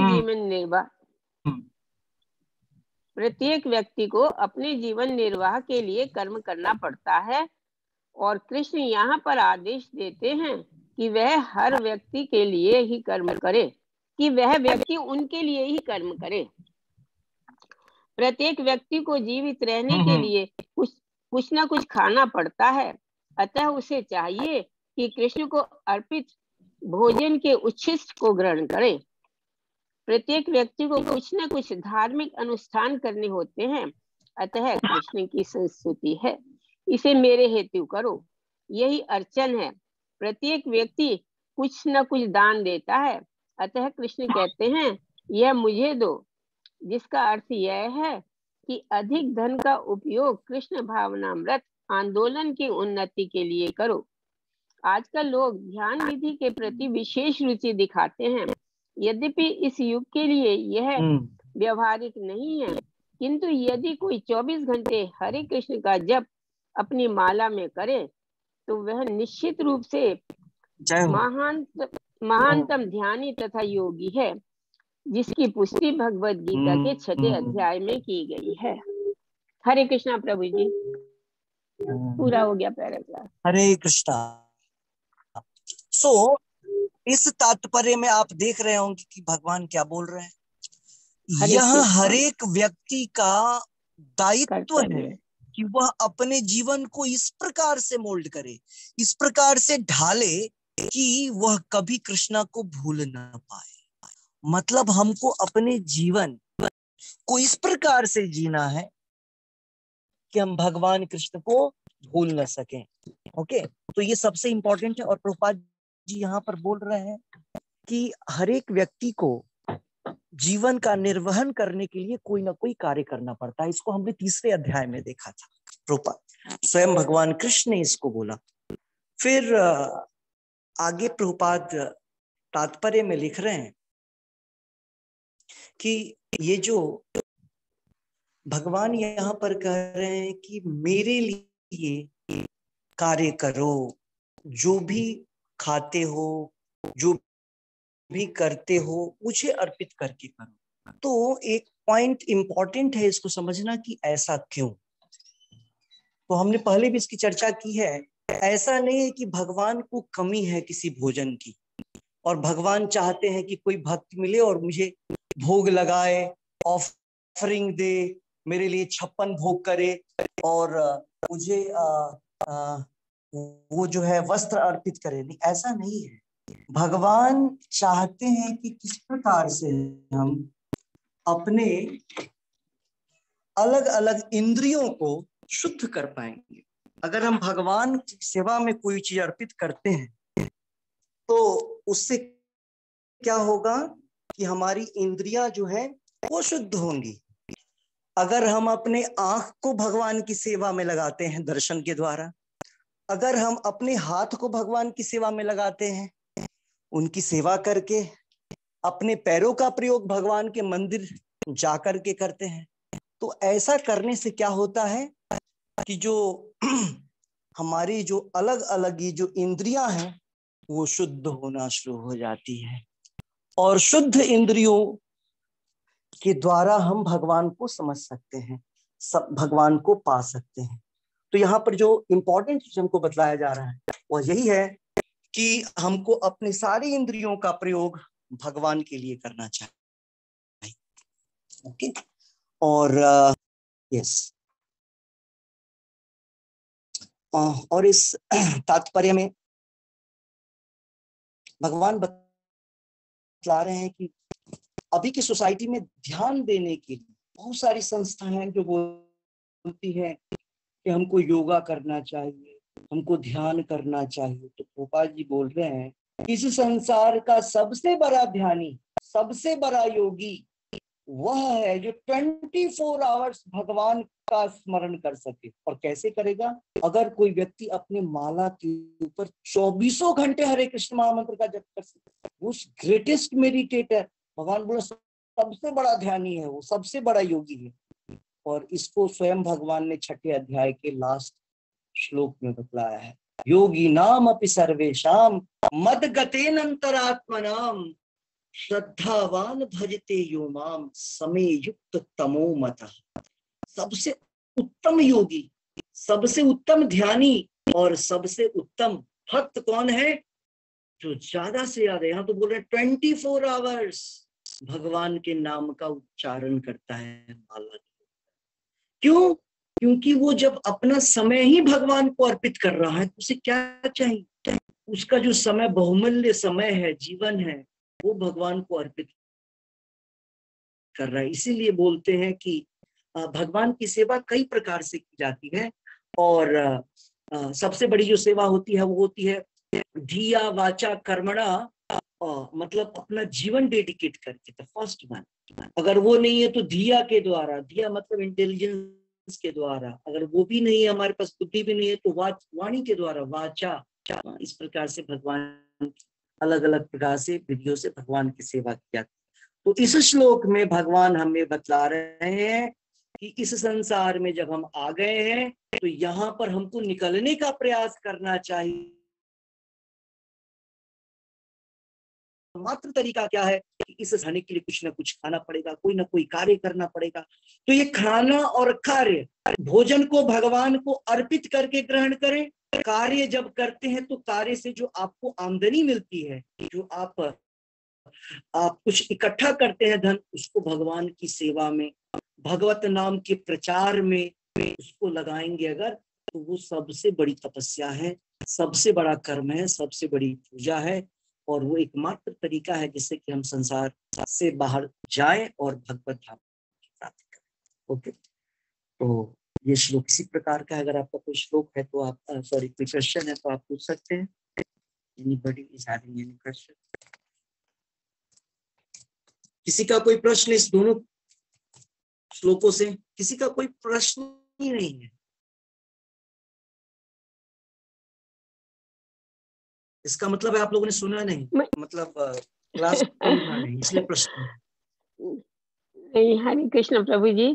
जीवन निर्वाह के लिए कर्म करना पड़ता है, और कृष्ण यहाँ पर आदेश देते हैं कि वह हर व्यक्ति के लिए ही कर्म करे, कि वह व्यक्ति उनके लिए ही कर्म करे। प्रत्येक व्यक्ति को जीवित रहने के लिए कुछ ना कुछ खाना पड़ता है, अतः उसे चाहिए कि कृष्ण को अर्पित भोजन के उच्छिष्ट को ग्रहण करे। प्रत्येक व्यक्ति को कुछ न कुछ धार्मिक अनुष्ठान करने होते हैं, अतः कृष्ण की संस्तुति है, इसे मेरे हेतु करो, यही अर्चन है। प्रत्येक व्यक्ति कुछ न कुछ दान देता है, अतः कृष्ण कहते हैं यह मुझे दो, जिसका अर्थ यह है कि अधिक धन का उपयोग कृष्ण भावनामृत आंदोलन की उन्नति के लिए करो। आजकल लोग ध्यान विधि के प्रति विशेष रुचि दिखाते हैं, यद्यपि इस युग के लिए यह व्यवहारिक नहीं है, किंतु यदि कोई 24 घंटे हरे कृष्ण का जप अपनी माला में करे तो वह निश्चित रूप से महानतम ध्यानी तथा योगी है, जिसकी पुष्टि भगवद गीता के 6 अध्याय में की गई है। हरे कृष्णा प्रभु जी। पूरा हो गया पैराग्राफ। हरे कृष्णा। इस तात्पर्य में आप देख रहे होंगे कि भगवान क्या बोल रहे हैं। यह हर एक व्यक्ति का दायित्व है कि वह अपने जीवन को इस प्रकार से मोल्ड करे, इस प्रकार से ढाले कि वह कभी कृष्णा को भूल न पाए। मतलब हमको अपने जीवन को इस प्रकार से जीना है कि हम भगवान कृष्ण को भूल न सकें। ओके, तो ये सबसे इंपॉर्टेंट है। और प्रभुपाद जी यहाँ पर बोल रहे हैं कि हर एक व्यक्ति को जीवन का निर्वहन करने के लिए कोई ना कोई कार्य करना पड़ता है। इसको हमने 3रे अध्याय में देखा था। प्रभुपाद स्वयं भगवान कृष्ण ने इसको बोला फिर आगे प्रभुपाद तात्पर्य में लिख रहे हैं कि ये जो भगवान यहाँ पर कह रहे हैं कि मेरे लिए कार्य करो, जो भी खाते हो, जो भी करते हो, मुझे अर्पित करके करो। तो एक पॉइंट इंपॉर्टेंट है इसको समझना कि ऐसा क्यों। तो हमने पहले भी इसकी चर्चा की है। ऐसा नहीं है कि भगवान को कमी है किसी भोजन की और भगवान चाहते हैं कि कोई भक्त मिले और मुझे भोग लगाए, ऑफरिंग दे, मेरे लिए 56 भोग करे और मुझे वो जो है वस्त्र अर्पित करे। नहीं, ऐसा नहीं है। भगवान चाहते हैं कि किस प्रकार से हम अपने अलग अलग इंद्रियों को शुद्ध कर पाएंगे। अगर हम भगवान की सेवा में कोई चीज अर्पित करते हैं तो उससे क्या होगा कि हमारी इंद्रियां जो है वो शुद्ध होंगी। अगर हम अपने आंख को भगवान की सेवा में लगाते हैं दर्शन के द्वारा, अगर हम अपने हाथ को भगवान की सेवा में लगाते हैं उनकी सेवा करके, अपने पैरों का प्रयोग भगवान के मंदिर जाकर के करते हैं, तो ऐसा करने से क्या होता है कि जो हमारी जो अलग अलग ये जो इंद्रियां हैं वो शुद्ध होना शुरू हो जाती है और शुद्ध इंद्रियों के द्वारा हम भगवान को समझ सकते हैं, सब भगवान को पा सकते हैं। तो यहाँ पर जो इंपॉर्टेंट चीज हमको बतलाया जा रहा है वह यही है कि हमको अपने सारी इंद्रियों का प्रयोग भगवान के लिए करना चाहिए। ओके, और यस, और इस तात्पर्य में भगवान बतला रहे हैं कि अभी की सोसाइटी में ध्यान देने के लिए बहुत सारी संस्थाएं हैं जो बोलती हैं कि हमको योगा करना चाहिए, हमको ध्यान करना चाहिए। तो गोपाल जी बोल रहे हैं इस संसार का सबसे बड़ा ध्यानी, सबसे बड़ा योगी वह है जो 24 आवर्स भगवान का स्मरण कर सके। और कैसे करेगा? अगर कोई व्यक्ति अपने माला के ऊपर 24 घंटे हरे कृष्ण महामंत्र का जप कर सके, वो ग्रेटेस्ट मेडिटेटर, भगवान बोला सबसे बड़ा ध्यानी है वो, सबसे बड़ा योगी है। और इसको स्वयं भगवान ने 6ठे अध्याय के लास्ट श्लोक में बतलाया है, योगी नाम अपि सर्वेशाम मदगतेन अंतरात्मनाम श्रद्धावान भजते यो माम समय युक्त तमो मतः। सबसे उत्तम योगी, सबसे उत्तम ध्यानी और सबसे उत्तम भक्त कौन है? जो ज्यादा से ज्यादा, यहाँ तो बोल रहे 24 आवर्स भगवान के नाम का उच्चारण करता है माला। क्यों? क्योंकि वो जब अपना समय ही भगवान को अर्पित कर रहा है तो उसे क्या चाहिए? उसका जो समय, बहुमूल्य समय है, जीवन है, वो भगवान को अर्पित कर रहा है। इसीलिए बोलते हैं कि भगवान की सेवा कई प्रकार से की जाती है और सबसे बड़ी जो सेवा होती है वो होती है धिया वाचा कर्मणा, मतलब अपना जीवन डेडिकेट करके। तो फर्स्ट वन, अगर वो नहीं है तो धिया के द्वारा, धिया मतलब इंटेलिजेंस के द्वारा, अगर वो भी नहीं है, हमारे पास बुद्धि भी नहीं है, तो वाणी के द्वारा, वाचा। इस प्रकार से भगवान अलग अलग प्रकार से विधियों से भगवान की सेवा किया। तो इस श्लोक में भगवान हमें बतला रहे हैं कि इस संसार में जब हम आ गए हैं तो यहाँ पर हमको निकलने का प्रयास करना चाहिए। मात्र तरीका क्या है कि इस खाने के लिए कुछ ना कुछ खाना पड़ेगा, कोई ना कोई कार्य करना पड़ेगा। तो ये खाना और कार्य, भोजन को भगवान को अर्पित करके ग्रहण करें। कार्य जब करते हैं तो कार्य से जो आपको आमदनी मिलती है, जो आप कुछ इकट्ठा करते हैं धन, उसको भगवान की सेवा में, भगवत नाम के प्रचार में उसको लगाएंगे अगर, तो वो सबसे बड़ी तपस्या है, सबसे बड़ा कर्म है, सबसे बड़ी पूजा है। और वो एकमात्र तरीका है जिससे कि हम संसार से बाहर जाएं और भगवत धाम की प्राप्ति करें। ओके, तो ये श्लोक इसी प्रकार का है। अगर आपका कोई श्लोक है तो आप, सॉरी, कोई क्वेश्चन है तो आप पूछ सकते हैं। Anybody is having any question? किसी का कोई प्रश्न इस दोनों श्लोकों से? किसी का कोई प्रश्न ही नहीं है? इसका मतलब है आप लोगों ने सुना नहीं, मतलब क्लास नहीं, इसलिए प्रश्न। नहीं, हरे कृष्ण प्रभु जी।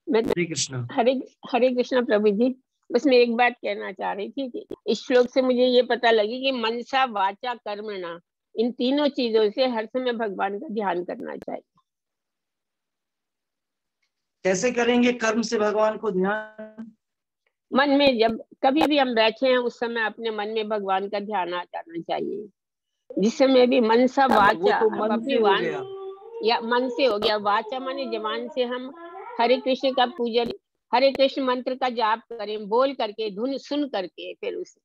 मैं हरे कृष्ण। हरे कृष्ण प्रभु जी। बस मैं एक बात कहना चाह रही थी कि इस श्लोक से मुझे ये पता लगी कि मनसा वाचा कर्मणा, इन तीनों चीजों से हर समय भगवान का ध्यान करना चाहिए। कैसे करेंगे कर्म से भगवान को ध्यान? मन में जब कभी भी हम बैठे हैं उस समय अपने मन में भगवान का ध्यान आ जाना चाहिए। जिस समय भी मनसा वाचा, तो हम मन अपनी से हो गया। या मन से हो गया, वाचा माने जबान से हम हरे कृष्ण का पूजन, हरे कृष्ण मंत्र का जाप करें, बोल करके, धुन सुन करके, फिर उसे।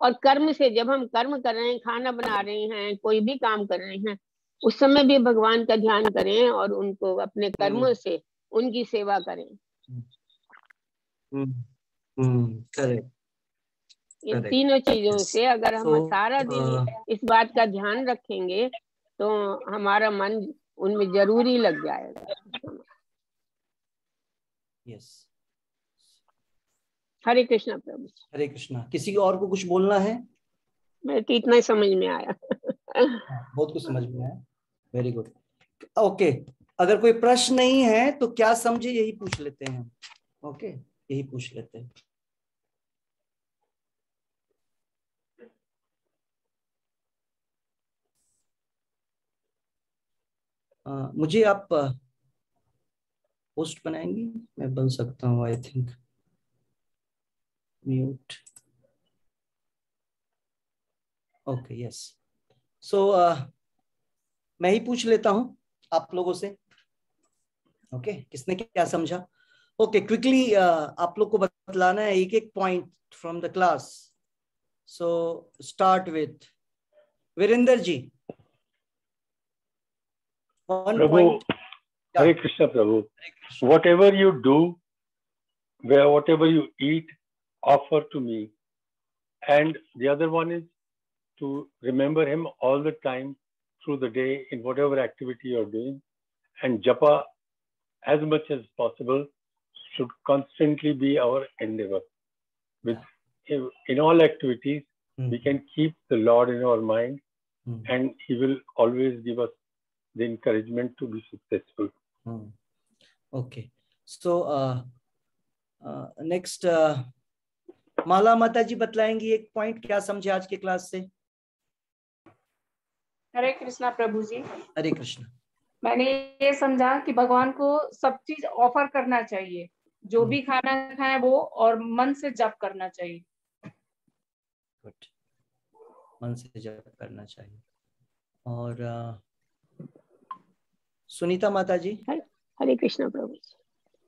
और कर्म से जब हम कर्म कर रहे हैं, खाना बना रहे हैं, कोई भी काम कर रहे हैं, उस समय भी भगवान का ध्यान करें और उनको अपने कर्मों से उनकी सेवा करें। करेक्ट। इन तीनों चीजों से अगर हम सारा दिन इस बात का ध्यान रखेंगे तो हमारा मन उनमें जरूरी लग जाएगा। यस। हरे कृष्णा प्रभु। हरे कृष्णा। किसी और को कुछ बोलना है? मैं तो इतना ही समझ में आया। बहुत कुछ समझ में आया। Very good. ओके, अगर कोई प्रश्न नहीं है तो क्या समझे यही पूछ लेते हैं। ओके, यही पूछ लेते हैं। मुझे आप पोस्ट बनाएंगे? मैं बन सकता हूँ I think. Mute. Okay, yes. So मैं ही पूछ लेता हूं आप लोगों से। ओके, किसने क्या समझा? ओके, क्विकली आप लोग को बतलाना है एक एक point from the class. So start with Virendra ji. प्रभु, हरे कृष्ण प्रभु। Whatever you do, whatever you eat, offer to me. And the other one is to remember him all the time through the day in whatever activity you're doing. And japa, as much as possible, should constantly be our endeavor. In all activities, we can keep the Lord in our mind, and He will always give us the encouragement to be successful. Okay. So next माला माता जी बतलाएंगी एक point, क्या समझे आज के class से? हरे कृष्णा प्रभु जी। हरे कृष्ण। मैंने ये समझा कि भगवान को सब चीज ऑफर करना चाहिए, जो भी खाना खाए वो, और मन से जप करना चाहिए। गुड, मन से जप करना चाहिए। और सुनीता माता जी। हरे कृष्णा प्रभु जी।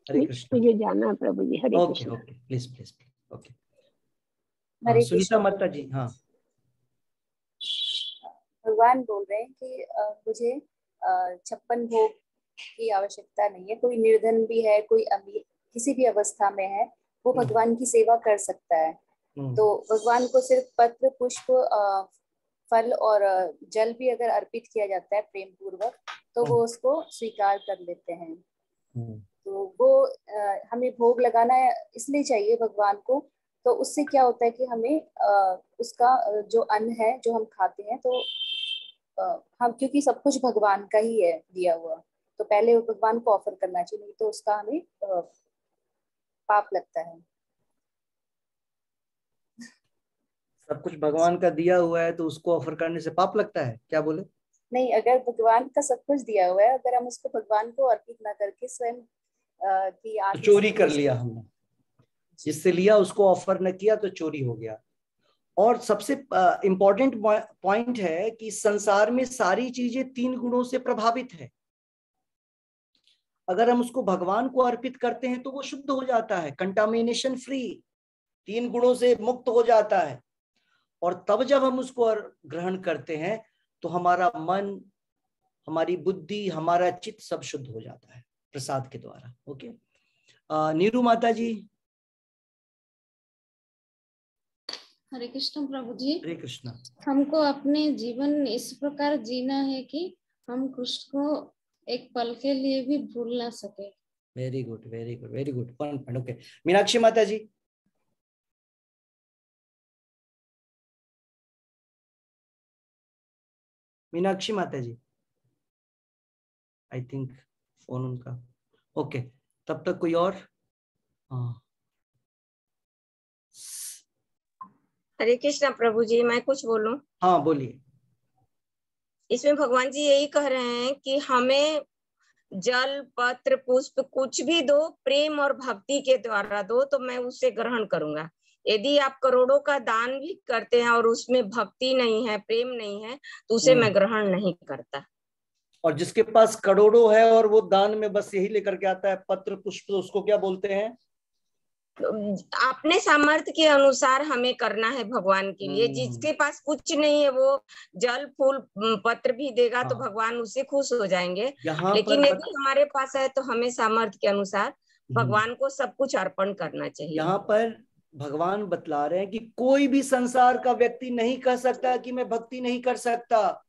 हरे कृष्ण। मुझे जाना है प्रभु ji. Hare Krishna. Okay, please please. Okay, Sunita माता जी। हाँ, भगवान बोल रहे हैं कि मुझे 56 भोग की आवश्यकता नहीं है। कोई निर्धन भी है, कोई अमीर, किसी भी अवस्था में है, वो भगवान की सेवा कर सकता है। तो भगवान को सिर्फ पत्र, पुष्प, फल और जल भी अगर अर्पित किया जाता है प्रेम पूर्वक, तो वो उसको स्वीकार कर लेते हैं। तो वो हमें भोग लगाना इसलिए चाहिए भगवान को, तो उससे क्या होता है कि हमें उसका जो अन्न है जो हम खाते हैं, तो हम, क्योंकि सब कुछ भगवान का ही है दिया हुआ, तो पहले वो भगवान को ऑफर करना चाहिए, नहीं तो उसका हमें पाप लगता है। सब कुछ भगवान का दिया हुआ है तो उसको ऑफर करने से पाप लगता है? क्या बोले? नहीं, अगर भगवान का सब कुछ दिया हुआ है, अगर हम उसको भगवान को अर्पित ना करके स्वयं की तो चोरी कर लिया हमने, जिससे लिया उसको ऑफर न किया तो चोरी हो गया। और सबसे इंपॉर्टेंट पॉइंट है कि संसार में सारी चीजें 3 गुणों से प्रभावित है। अगर हम उसको भगवान को अर्पित करते हैं तो वो शुद्ध हो जाता है, कंटामिनेशन फ्री, 3 गुणों से मुक्त हो जाता है। और तब जब हम उसको ग्रहण करते हैं तो हमारा मन, हमारी बुद्धि, हमारा चित्त सब शुद्ध हो जाता है प्रसाद के द्वारा। ओके, नीरू माता जी। हरे कृष्ण प्रभु जी। हरे कृष्ण। हमको अपने जीवन इस प्रकार जीना है कि हम कृष्ण को एक पल के लिए भी भूल ना सके। Very good, very good, very good. Okay, Meenakshi माता जी। मीनाक्षी माता जी, आई थिंक फोन उनका। ओके, तब तक कोई और? हाँ, हरे कृष्णा प्रभु जी, मैं कुछ बोलूं? हाँ बोलिए। इसमें भगवान जी यही कह रहे हैं कि हमें जल, पत्र, पुष्प कुछ भी दो, प्रेम और भक्ति के द्वारा दो तो मैं उसे ग्रहण करूंगा। यदि आप करोड़ों का दान भी करते हैं और उसमें भक्ति नहीं है, प्रेम नहीं है, तो उसे मैं ग्रहण नहीं करता। और जिसके पास करोड़ों है और वो दान में बस यही लेकर के आता है पत्र पुष्प, तो उसको क्या बोलते हैं? अपने सामर्थ्य के अनुसार हमें करना है भगवान के लिए। जिसके पास कुछ नहीं है वो जल, फूल, पत्र भी देगा तो भगवान उससे खुश हो जाएंगे। लेकिन यदि हमारे पास है तो हमें सामर्थ्य के अनुसार भगवान को सब कुछ अर्पण करना चाहिए। यहाँ पर भगवान बतला रहे हैं कि कोई भी संसार का व्यक्ति नहीं कह सकता कि मैं भक्ति नहीं कर सकता।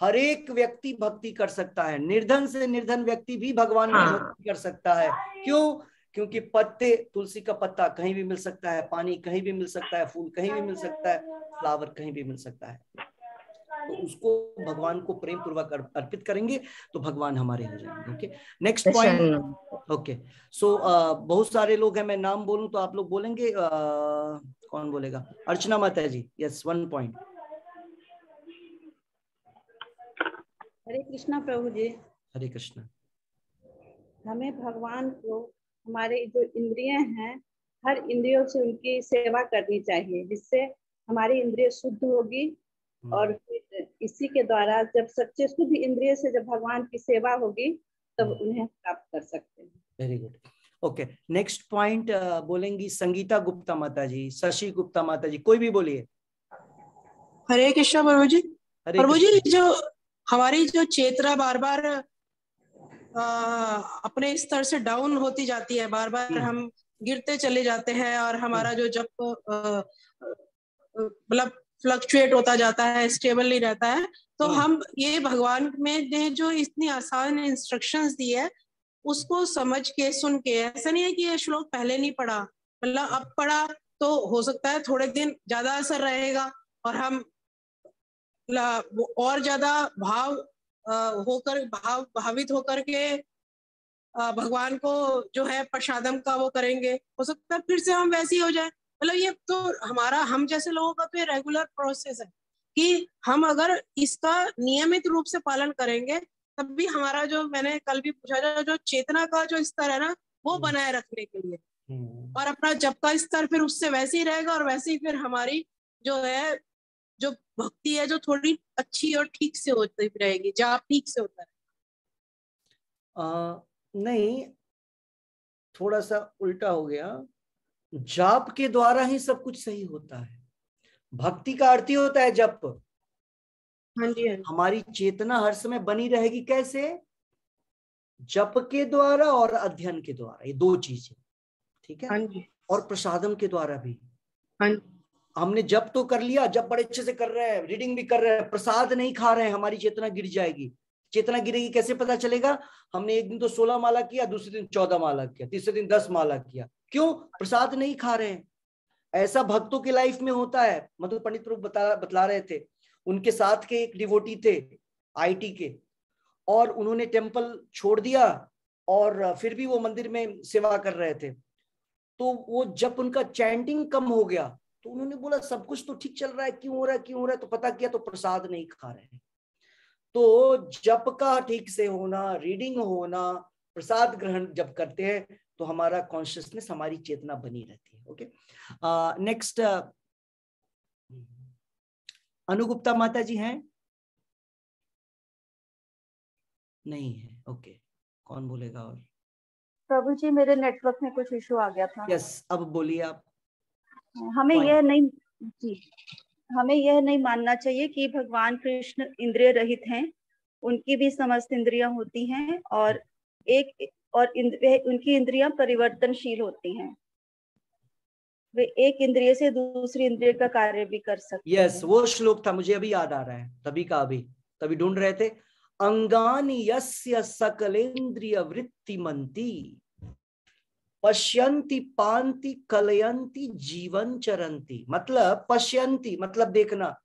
हर एक व्यक्ति भक्ति कर सकता है, निर्धन से निर्धन व्यक्ति भी भगवान की भक्ति कर सकता है। क्यों? क्योंकि पत्ते, तुलसी का पत्ता कहीं भी मिल सकता है, पानी कहीं भी मिल सकता है, फूल कहीं भी मिल सकता है, फ्लावर कहीं भी मिल सकता है। तो उसको भगवान को प्रेम पूर्वक अर्पित करेंगे तो भगवान हमारे हो जाएंगे। Okay, next point. ओके, सो बहुत सारे लोग हैं, मैं नाम बोलूं तो आप लोग बोलेंगे। कौन बोलेगा? अर्चना माता जी, यस, 1 पॉइंट। हरे कृष्णा प्रभु जी। हरे कृष्णा। हमें भगवान को, हमारे जो इंद्रियां हैं, हर इंद्रियों से उनकी सेवा करनी चाहिए, जिससे हमारी इंद्रिय शुद्ध होगी। और फिर इसी के द्वारा जब सच्चे शुद्ध इंद्रिय से जब भगवान की सेवा होगी तब उन्हें प्राप्त कर सकते हैं। Very good. Okay, next point बोलेंगी संगीता गुप्ता माता जी, शशि गुप्ता माता जी, कोई भी बोलिए। हरे कृष्णा प्रभु जी। प्रभु जी, जो हमारी जो चेतना बार बार अपने स्तर से डाउन होती जाती है, बार बार हम गिरते चले जाते हैं और हमारा जो जब मतलब फ्लक्चुएट होता जाता है, स्टेबल नहीं रहता है, तो हम ये भगवान में ने जो इतनी आसान इंस्ट्रक्शंस दी है उसको समझ के, सुन के, ऐसा नहीं है कि ये श्लोक पहले नहीं पढ़ा, मतलब अब पढ़ा तो हो सकता है थोड़े दिन ज्यादा असर रहेगा और हम और ज्यादा भावित होकर के भगवान को जो है प्रसादम का वो करेंगे, हो सकता है फिर से हम वैसे ही हो जाए। मतलब ये तो हमारा, हम जैसे लोगों का तो ये रेगुलर प्रोसेस है कि हम अगर इसका नियमित रूप से पालन करेंगे तब भी हमारा, जो मैंने कल भी पूछा, जो चेतना का जो स्तर है ना, वो बनाए रखने के लिए, और अपना जप का स्तर फिर उससे वैसे ही रहेगा और वैसे ही फिर हमारी जो है, जो भक्ति है, जो थोड़ी अच्छी और ठीक से होती रहेगी, जाप ठीक से होता रहेगा। नहीं, थोड़ा सा उल्टा हो गया। जाप के द्वारा ही सब कुछ सही होता है। भक्ति का अर्थ ही होता है जप। हाँ जी। हमारी चेतना हर समय बनी रहेगी कैसे? जप के द्वारा और अध्ययन के द्वारा, ये दो चीजें, ठीक है। हाँ जी। और प्रसादम के द्वारा भी। हाँ, हमने जप तो कर लिया, जप बड़े अच्छे से कर रहे हैं, रीडिंग भी कर रहे हैं, प्रसाद नहीं खा रहे हैं, हमारी चेतना गिर जाएगी। चेतना गिरेगी कैसे पता चलेगा? हमने एक दिन तो 16 माला किया, दूसरे दिन 14 माला किया, तीसरे दिन 10 माला किया। क्यों? प्रसाद नहीं खा रहे हैं। ऐसा भक्तों की लाइफ में होता है। मधुर पंडित प्रभु बतला रहे थे, उनके साथ के एक डिवोटी थे आईटी के, और उन्होंने टेम्पल छोड़ दिया और फिर भी वो मंदिर में सेवा कर रहे थे। तो वो जब उनका चैंटिंग कम हो गया तो उन्होंने बोला सब कुछ तो ठीक चल रहा है, क्यों हो रहा है, क्यों हो रहा है? तो पता किया तो प्रसाद नहीं खा रहे हैं। तो जप का ठीक से होना, रीडिंग होना, प्रसाद ग्रहण जब करते हैं तो हमारा कॉन्शियसनेस, हमारी चेतना बनी रहती है। ओके, नेक्स्ट अनुगुप्ता माता जी हैं? नहीं है। ओके, कौन बोलेगा और? प्रभु जी, मेरे नेटवर्क में कुछ इशू आ गया था। यस, अब बोलिए आप। हमें यह नहीं मानना चाहिए कि भगवान कृष्ण इंद्रिय रहित हैं। उनकी भी समस्त इंद्रियां होती हैं और उनकी इंद्रियां परिवर्तनशील होती हैं। वे एक इंद्रिय से दूसरी इंद्रिय का कार्य भी कर सकते हैं। यस, वो श्लोक था, मुझे अभी याद आ रहा है, तभी ढूंढ रहे थे। अंगानि यस्य सकलेन्द्रिय वृत्तिमन्ति पश्यन्ति पान्ति कलयन्ति जीवन चरन्ति। मतलब पश्यन्ति मतलब देखना,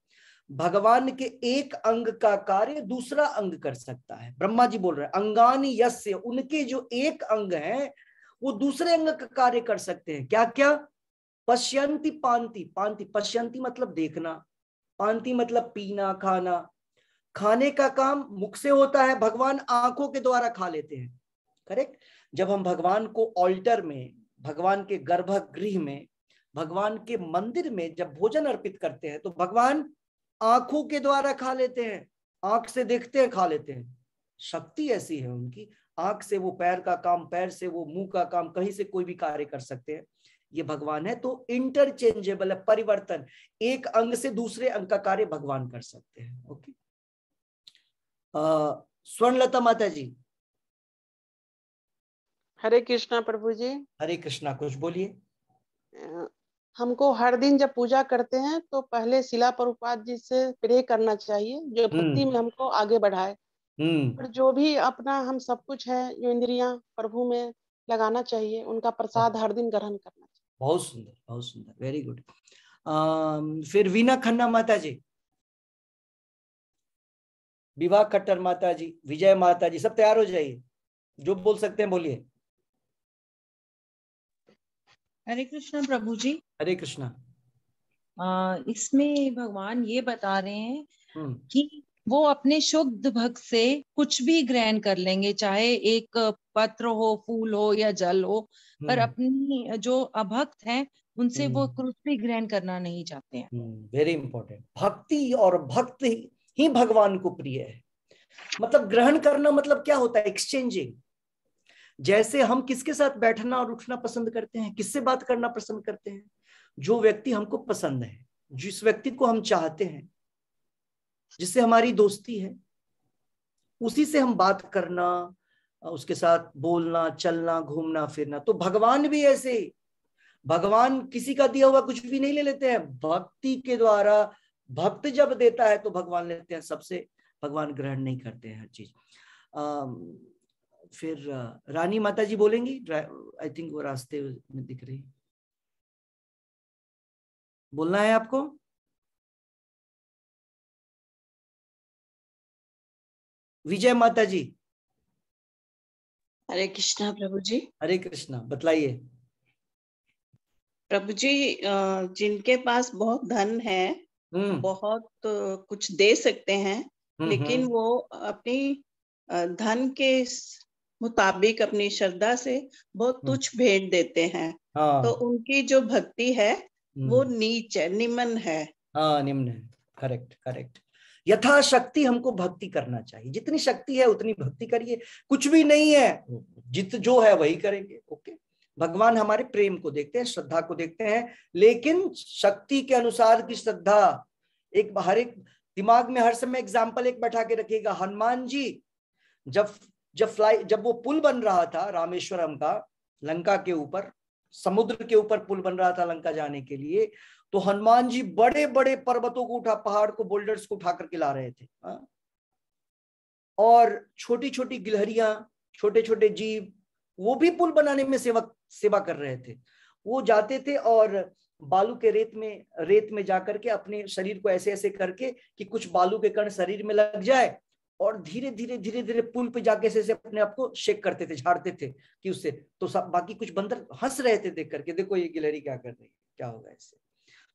भगवान के एक अंग का कार्य दूसरा अंग कर सकता है। ब्रह्मा जी बोल रहे हैं अंगानि यस्य, उनके जो एक अंग है वो दूसरे अंग का कार्य कर सकते हैं। क्या क्या? पश्यंती पांति, पांति पश्यंती मतलब देखना, पांति मतलब पीना खाना। खाने का काम मुख से होता है, भगवान आंखों के द्वारा खा लेते हैं। करेक्ट। जब हम भगवान को ऑल्टर में, भगवान के गर्भगृह में, भगवान के मंदिर में जब भोजन अर्पित करते हैं तो भगवान आंखों के द्वारा खा लेते हैं, आंख से देखते हैं खा लेते हैं। शक्ति ऐसी है उनकी, आंख से वो पैर का काम, पैर से वो मुंह का काम, कहीं से कोई भी कार्य कर सकते हैं। ये भगवान है। तो इंटरचेंजेबल है, परिवर्तन, एक अंग से दूसरे अंग का कार्य भगवान कर सकते हैं। ओके। स्वर्णलता माता जी। हरे कृष्णा प्रभु जी। हरे कृष्णा, कुछ बोलिए। हमको हर दिन जब पूजा करते हैं तो पहले शिला प्रभुपाद जी से प्रे करना चाहिए, जो भक्ति में हमको आगे बढ़ाए। और जो भी अपना हम सब कुछ है, जो इंद्रियां प्रभु में लगाना चाहिए, उनका प्रसाद हर दिन ग्रहण करना चाहिए। बहुत सुंदर, बहुत सुंदर, वेरी गुड। फिर वीना खन्ना माता जी, विवाह खट्टर माता जी, विजय माता जी, सब तैयार हो जाइए, जो बोल सकते हैं बोलिए। हरे कृष्णा प्रभु जी। हरे कृष्णा। इसमें भगवान ये बता रहे हैं कि वो अपने शुद्ध भक्त से कुछ भी ग्रहण कर लेंगे, चाहे एक पत्र हो, फूल हो या जल हो, पर अपनी जो अभक्त हैं उनसे वो कुछ भी ग्रहण करना नहीं चाहते हैं। Very important. भक्ति और भक्त ही भगवान को प्रिय है। मतलब ग्रहण करना मतलब क्या होता है? एक्सचेंजिंग। जैसे हम किसके साथ बैठना और उठना पसंद करते हैं, किससे बात करना पसंद करते हैं? जो व्यक्ति हमको पसंद है, जिस व्यक्ति को हम चाहते हैं, जिससे हमारी दोस्ती है, उसी से हम बात करना, उसके साथ बोलना, चलना, घूमना फिरना। तो भगवान भी ऐसे, भगवान किसी का दिया हुआ कुछ भी नहीं ले लेते हैं, भक्ति के द्वारा भक्त जब देता है तो भगवान लेते हैं, सबसे भगवान ग्रहण नहीं करते हैं हर चीज। फिर रानी माता जी बोलेंगी, आई थिंक वो रास्ते में दिख रही, बोलना है आपको? विजय माता जी। हरे कृष्णा प्रभु जी। हरे कृष्णा, बतलाइए। प्रभु जी, जिनके पास बहुत धन है, बहुत कुछ दे सकते हैं, लेकिन वो अपनी धन के मुताबिक अपनी श्रद्धा से बहुत तुच्छ भेंट देते हैं। तो उनकी जो भक्ति है वो नीच है, निम्न है। हाँ, निम्न है। Correct, correct. यथाशक्ति हमको भक्ति करना चाहिए, जितनी शक्ति है उतनी भक्ति करिए। कुछ भी नहीं है, जित जो है वही करेंगे। ओके। भगवान हमारे प्रेम को देखते हैं, श्रद्धा को देखते हैं, लेकिन शक्ति के अनुसार की श्रद्धा। एक हर एक दिमाग में हर समय एग्जाम्पल एक बैठा के रखिएगा। हनुमान जी जब वो पुल बन रहा था रामेश्वरम का, लंका के ऊपर, समुद्र के ऊपर पुल बन रहा था लंका जाने के लिए, तो हनुमान जी बड़े बड़े पर्वतों को उठा, पहाड़ को, बोल्डर्स को उठा करके ला रहे थे। और छोटी छोटी गिलहरियां, छोटे छोटे जीव, वो भी पुल बनाने में सेवा कर रहे थे। वो जाते थे और बालू के रेत में जाकर के अपने शरीर को ऐसे ऐसे करके कि कुछ बालू के कण शरीर में लग जाए, और धीरे धीरे पुल पे जाके ऐसे अपने आप को शेक करते थे, झाड़ते थे कि उससे। तो सब बाकी कुछ बंदर हंस रहे थे देख करके, देखो ये गिलहरी क्या कर रही है, क्या होगा इससे।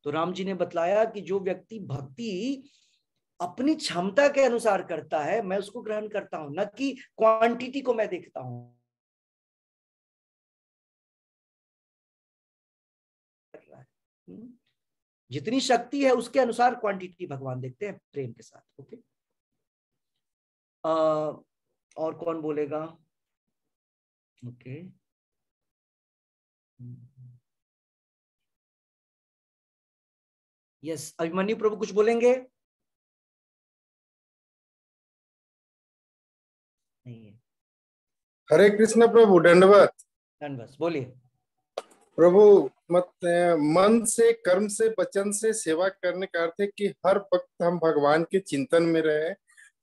तो राम जी ने बतलाया कि जो व्यक्ति भक्ति अपनी क्षमता के अनुसार करता है, मैं उसको ग्रहण करता हूं, न कि क्वांटिटी को मैं देखता हूं। जितनी शक्ति है उसके अनुसार क्वांटिटी भगवान देखते हैं, प्रेम के साथ। ओके। और कौन बोलेगा? ओके। यस, अभिमन्यु प्रभु कुछ बोलेंगे? नहीं है। हरे कृष्ण प्रभु, दंडवत। दंडवत, बोलिए प्रभु। मन से, कर्म से, वचन से सेवा करने का अर्थ है कि हर वक्त हम भगवान के चिंतन में रहे।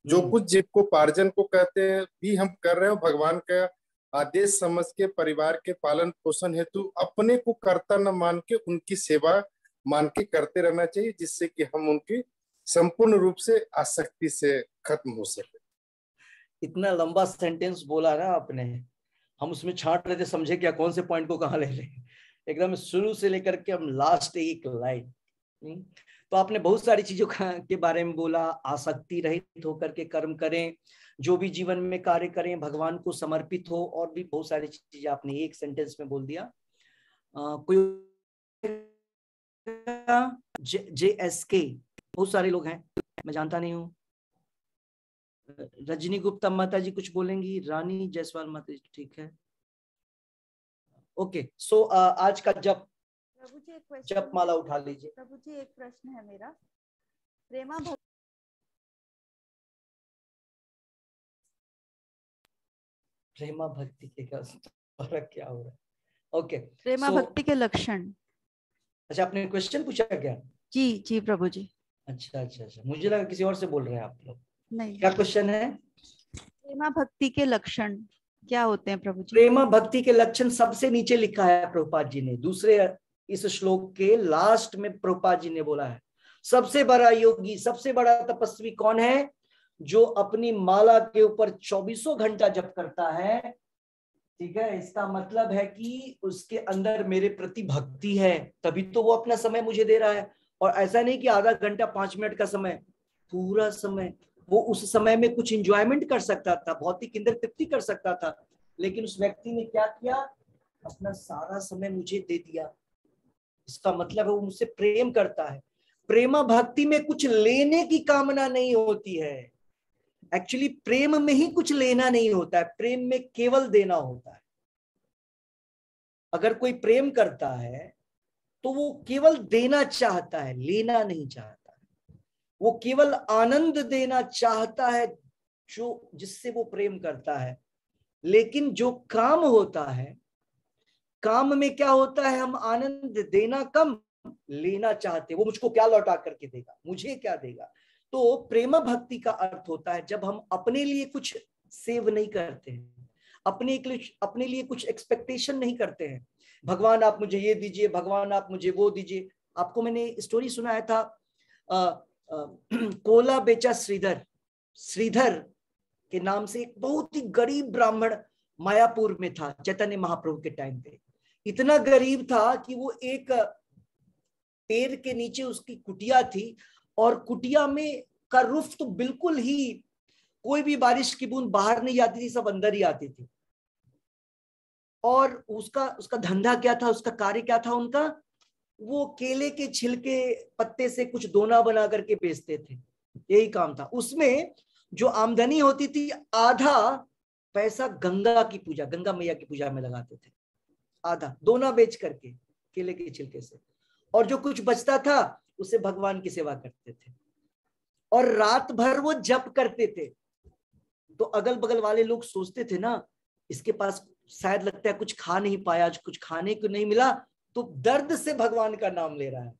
जो कुछ जीविकोपार्जन को कहते हैं भी हम कर रहे हो, भगवान का आदेश समझ के परिवार के पालन पोषण हेतु अपने को कर्ता न मान के उनकी सेवा मान के करते रहना चाहिए, जिससे कि हम उनकी संपूर्ण रूप से आसक्ति से खत्म हो सके। इतना लंबा सेंटेंस बोला ना आपने, हम उसमें छांट रहे थे, समझे क्या कौन से पॉइंट को कहाँ ले रहे हैं, एकदम शुरू से लेकर के हम लास्ट एक लाइन। तो आपने बहुत सारी चीजों के बारे में बोला, आसक्ति रहित होकर के कर्म करें, जो भी जीवन में कार्य करें भगवान को समर्पित हो, और भी बहुत सारी चीजें आपने एक सेंटेंस में बोल दिया। कोई JSK, बहुत सारे लोग हैं, मैं जानता नहीं हूँ। रजनी गुप्ता माता जी कुछ बोलेंगी, रानी जायसवाल माता जी, ठीक है, ओके। सो आज का जप माला उठा लीजिए। प्रभु जी एक प्रश्न है मेरा। प्रेमा भक्ति के फर्क क्या हो रहा है? ओके, प्रेमा भक्ति के लक्षण। अच्छा, आपने क्वेश्चन पूछा क्या? जी जी प्रभु जी। अच्छा, मुझे लगा किसी और से बोल रहे हैं आप लोग। नहीं, क्या क्वेश्चन है? प्रेमा भक्ति के लक्षण क्या होते हैं प्रभु जी? प्रेमा भक्ति के लक्षण सबसे नीचे लिखा है प्रभुपाद जी ने, दूसरे इस श्लोक के लास्ट में प्रभुपाद जी ने बोला है, सबसे बड़ा योगी, सबसे बड़ा तपस्वी कौन है? जो अपनी माला के ऊपर 24 घंटा जप करता है। ठीक है, इसका मतलब है कि उसके अंदर मेरे प्रति भक्ति है, तभी तो वो अपना समय मुझे दे रहा है। और ऐसा नहीं कि आधा घंटा 5 मिनट का समय, पूरा समय। वो उस समय में कुछ एंजॉयमेंट कर सकता था, भौतिक इंद्र तृप्ति कर सकता था, लेकिन उस व्यक्ति ने क्या किया? अपना सारा समय मुझे दे दिया। इसका मतलब है वो मुझसे प्रेम करता है। प्रेमा भक्ति में कुछ लेने की कामना नहीं होती है। एक्चुअली प्रेम में ही कुछ लेना नहीं होता है, प्रेम में केवल देना होता है। अगर कोई प्रेम करता है तो वो केवल देना चाहता है, लेना नहीं चाहता है। वो केवल आनंद देना चाहता है जो जिससे वो प्रेम करता है। लेकिन जो काम होता है, काम में क्या होता है? हम आनंद देना कम, लेना चाहते। वो मुझको क्या लौटा करके देगा, मुझे क्या देगा? तो प्रेम भक्ति का अर्थ होता है जब हम अपने लिए कुछ सेव नहीं करते हैं, अपने लिए कुछ एक्सपेक्टेशन नहीं करते हैं। भगवान आप मुझे ये दीजिए, भगवान आप मुझे वो दीजिए। आपको मैंने स्टोरी सुनाया था, कोला बेचा श्रीधर के नाम से एक बहुत ही गरीब ब्राह्मण मायापुर में था चैतन्य महाप्रभु के टाइम पे। इतना गरीब था कि वो एक पेड़ के नीचे उसकी कुटिया थी, और कुटिया में का रूफ तो बिल्कुल ही, कोई भी बारिश की बूंद बाहर नहीं आती थी, सब अंदर ही आती थी। और उसका धंधा क्या था, उसका कार्य क्या था उनका? वो केले के छिलके पत्ते से कुछ दोना बना करके बेचते थे, यही काम था। उसमें जो आमदनी होती थी, आधा पैसा गंगा मैया की पूजा में लगाते थे, आधा दोना बेच करके केले के छिलके से, और जो कुछ बचता था उसे भगवान की सेवा करते थे। और रात भर वो जप करते थे। तो अगल बगल वाले लोग सोचते थे ना, इसके पास शायद लगता है कुछ खा नहीं पाया, आज कुछ खाने को नहीं मिला, तो दर्द से भगवान का नाम ले रहा है।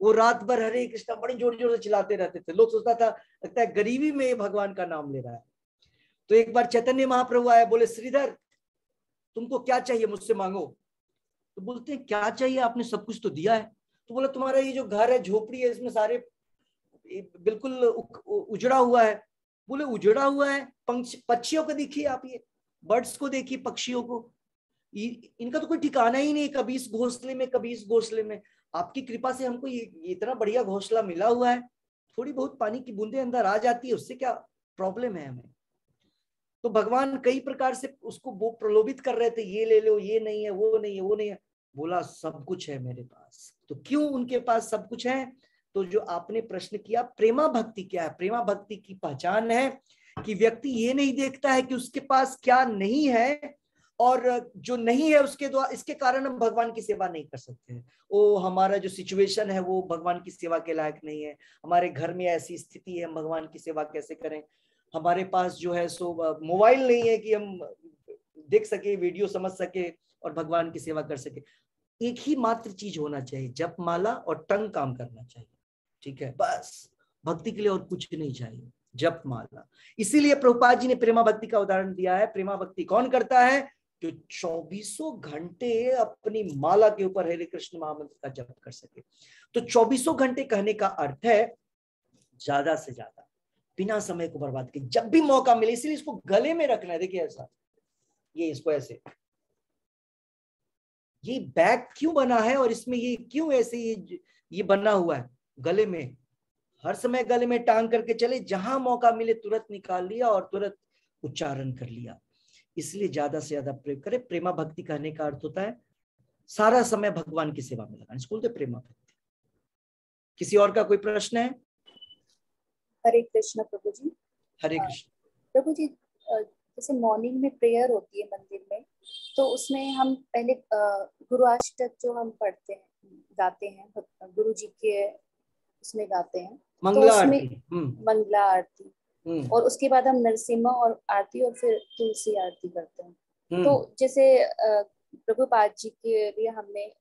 वो रात भर हरे कृष्णा बड़ी जोर जोर से चिल्लाते रहते थे। लोग सोचता था लगता है गरीबी में भगवान का नाम ले रहा है। तो एक बार चैतन्य महाप्रभु आए, बोले श्रीधर तुमको क्या चाहिए, मुझसे मांगो। तो बोलते हैं क्या चाहिए, आपने सब कुछ तो दिया है। तो बोला तुम्हारा ये जो घर है, झोपड़ी है, इसमें सारे बिल्कुल उजड़ा हुआ है। बोले उजड़ा हुआ है? पक्षियों को देखिए आप, ये बर्ड्स को देखिए, पक्षियों को, इनका तो कोई ठिकाना ही नहीं, कभी इस घोंसले में कभी इस घोंसले में। आपकी कृपा से हमको ये इतना बढ़िया घोंसला मिला हुआ है, थोड़ी बहुत पानी की बूंदें अंदर आ जाती है, उससे क्या प्रॉब्लम है हमें? तो भगवान कई प्रकार से उसको वो प्रलोभित कर रहे थे, ये ले लो, ये नहीं है, वो नहीं है, वो नहीं है। बोला सब कुछ है मेरे पास। तो क्यों उनके पास सब कुछ है? तो जो आपने प्रश्न किया, प्रेमा भक्ति क्या है? प्रेमा भक्ति की पहचान है कि व्यक्ति ये नहीं देखता है कि उसके पास क्या नहीं है, और जो नहीं है उसके द्वारा, इसके कारण हम भगवान की सेवा नहीं कर सकते हैं। ओ हमारा जो सिचुएशन है वो भगवान की सेवा के लायक नहीं है, हमारे घर में ऐसी स्थिति है, हम भगवान की सेवा कैसे करें? हमारे पास जो है सो मोबाइल नहीं है कि हम देख सके, वीडियो समझ सके और भगवान की सेवा कर सके। एक ही मात्र चीज होना चाहिए, जप माला और टंग काम करना चाहिए। ठीक है, बस भक्ति के लिए और कुछ नहीं चाहिए, जप माला। इसीलिए प्रभुपाद जी ने प्रेमा भक्ति का उदाहरण दिया है। प्रेमा भक्ति कौन करता है? जो 24 घंटे अपनी माला के ऊपर हरे कृष्ण महामंत्र का जप कर सके। तो 24 घंटे कहने का अर्थ है ज्यादा से ज्यादा, बिना समय को बर्बाद किए, जब भी मौका मिले। इसलिए इसको गले में रखना है। देखिए ऐसा, ये इसको ऐसे, ये बैग क्यों बना है और इसमें ये क्यों ऐसे ये बना हुआ है गले में, हर समय गले में टांग करके चले, जहां मौका मिले तुरंत निकाल लिया और तुरंत उच्चारण कर लिया। इसलिए ज्यादा से ज्यादा प्रयोग करें। प्रेमा भक्ति कहने का अर्थ होता है सारा समय भगवान की सेवा में लगाना, इसको बोलते प्रेमा भक्ति। किसी और का कोई प्रश्न है? हरे कृष्ण प्रभु जी। हरे कृष्ण प्रभु जी, जैसे मॉर्निंग में प्रेयर होती है मंदिर में, तो उसमें हम पहले गुरुअष्टक जो हम पढ़ते हैं, गाते हैं, गुरु जी के उसमें गाते हैं, मंगला तो आरती, मंगला आरती, और उसके बाद हम नरसिम्हा और आरती और फिर तुलसी आरती करते हैं। तो जैसे प्रभुपाद जी के लिए हमने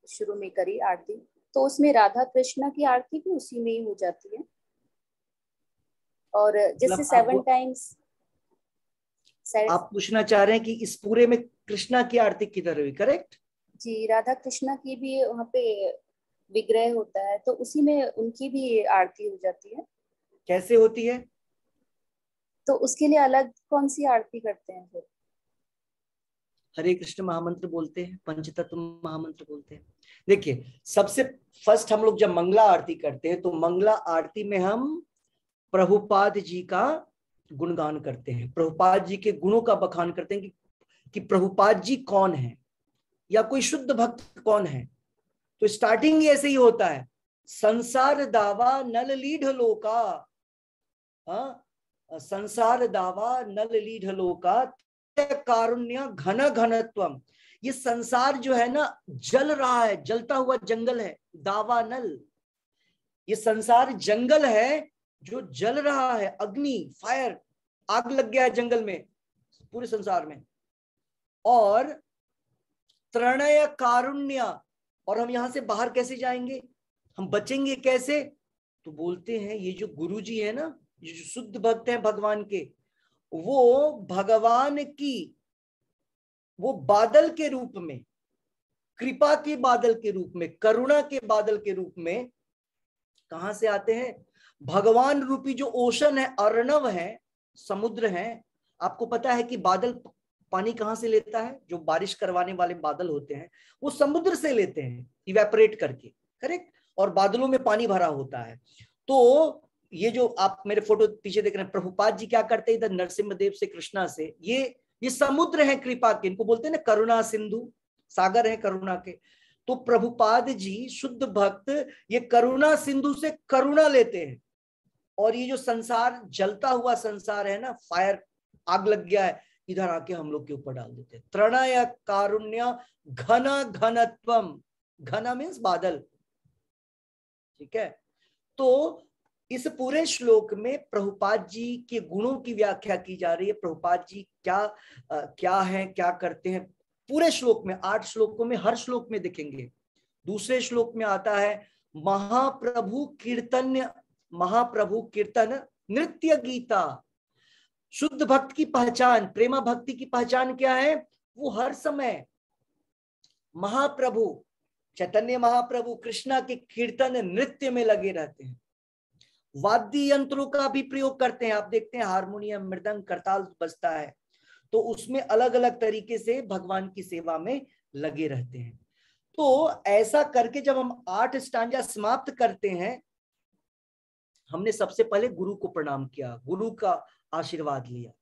शुरू में करी आरती, तो उसमें राधा कृष्ण की आरती भी उसी में ही हो जाती है। और जैसे 7 टाइम्स आप पूछना चाह रहे हैं कि इस पूरे में कृष्णा की आरती किधर हुई? करेक्ट जी, राधा कृष्णा की भी वहाँ पे विग्रह होता है, तो उसी में उनकी भी आरती हो जाती है। कैसे होती है? तो उसके लिए अलग कौन सी आरती करते हैं फिर? हरे कृष्ण महामंत्र बोलते हैं, पंचतत्व महामंत्र बोलते हैं। देखिए, सबसे फर्स्ट हम लोग जब मंगला आरती करते हैं तो मंगला आरती में हम प्रभुपाद जी का गुणगान करते हैं, प्रभुपाद जी के गुणों का बखान करते हैं कि प्रभुपाद जी कौन है या कोई शुद्ध भक्त कौन है। तो स्टार्टिंग ही ऐसे ही होता है, संसार दावा नल लीढ़ लोका, संसार दावा नल लीढ़ लोका कारुण्य घन घनत्वम। ये संसार जो है ना जल रहा है, जलता हुआ जंगल है, दावा नल, ये संसार जंगल है जो जल रहा है, अग्नि, फायर, आग लग गया है जंगल में, पूरे संसार में। और त्रणय कारुण्य, और हम यहां से बाहर कैसे जाएंगे, हम बचेंगे कैसे? तो बोलते हैं ये जो गुरु जी है ना, ये जो शुद्ध भक्त हैं भगवान के, वो भगवान की वो बादल के रूप में, कृपा के बादल के रूप में, करुणा के बादल के रूप में कहां से आते हैं? भगवान रूपी जो ओशन है, अर्णव है, समुद्र है। आपको पता है कि बादल पानी कहां से लेता है? जो बारिश करवाने वाले बादल होते हैं वो समुद्र से लेते हैं, इवेपोरेट करके, करेक्ट। और बादलों में पानी भरा होता है। तो ये जो आप मेरे फोटो पीछे देख रहे हैं, प्रभुपाद जी क्या करते हैं इधर नरसिम्हा देव से, कृष्णा से, ये समुद्र है कृपा के, इनको बोलते हैं ना करुणा सिंधु, सागर है करुणा के। तो प्रभुपाद जी शुद्ध भक्त ये करुणा सिंधु से करुणा लेते हैं, और ये जो संसार जलता हुआ संसार है ना, फायर, आग लग गया है, इधर आके हम लोग के ऊपर डाल देते हैं। त्रणय कारुण्य घन घनत्वम, घना मीन्स बादल, ठीक है। तो इस पूरे श्लोक में प्रभुपाद जी के गुणों की व्याख्या की जा रही है। प्रभुपाद जी क्या है, क्या करते हैं, पूरे श्लोक में, 8 श्लोकों में, हर श्लोक में देखेंगे। दूसरे श्लोक में आता है महाप्रभु कीर्तन नृत्य गीता। शुद्ध भक्त की पहचान, प्रेमा भक्ति की पहचान क्या है? वो हर समय महाप्रभु चैतन्य महाप्रभु कृष्णा के कीर्तन नृत्य में लगे रहते हैं। वाद्य यंत्रों का भी प्रयोग करते हैं। आप देखते हैं हारमोनियम, मृदंग, करताल बजता है, तो उसमें अलग अलग तरीके से भगवान की सेवा में लगे रहते हैं। तो ऐसा करके जब हम 8 स्टांजा समाप्त करते हैं, हमने सबसे पहले गुरु को प्रणाम किया, गुरु का आशीर्वाद लिया।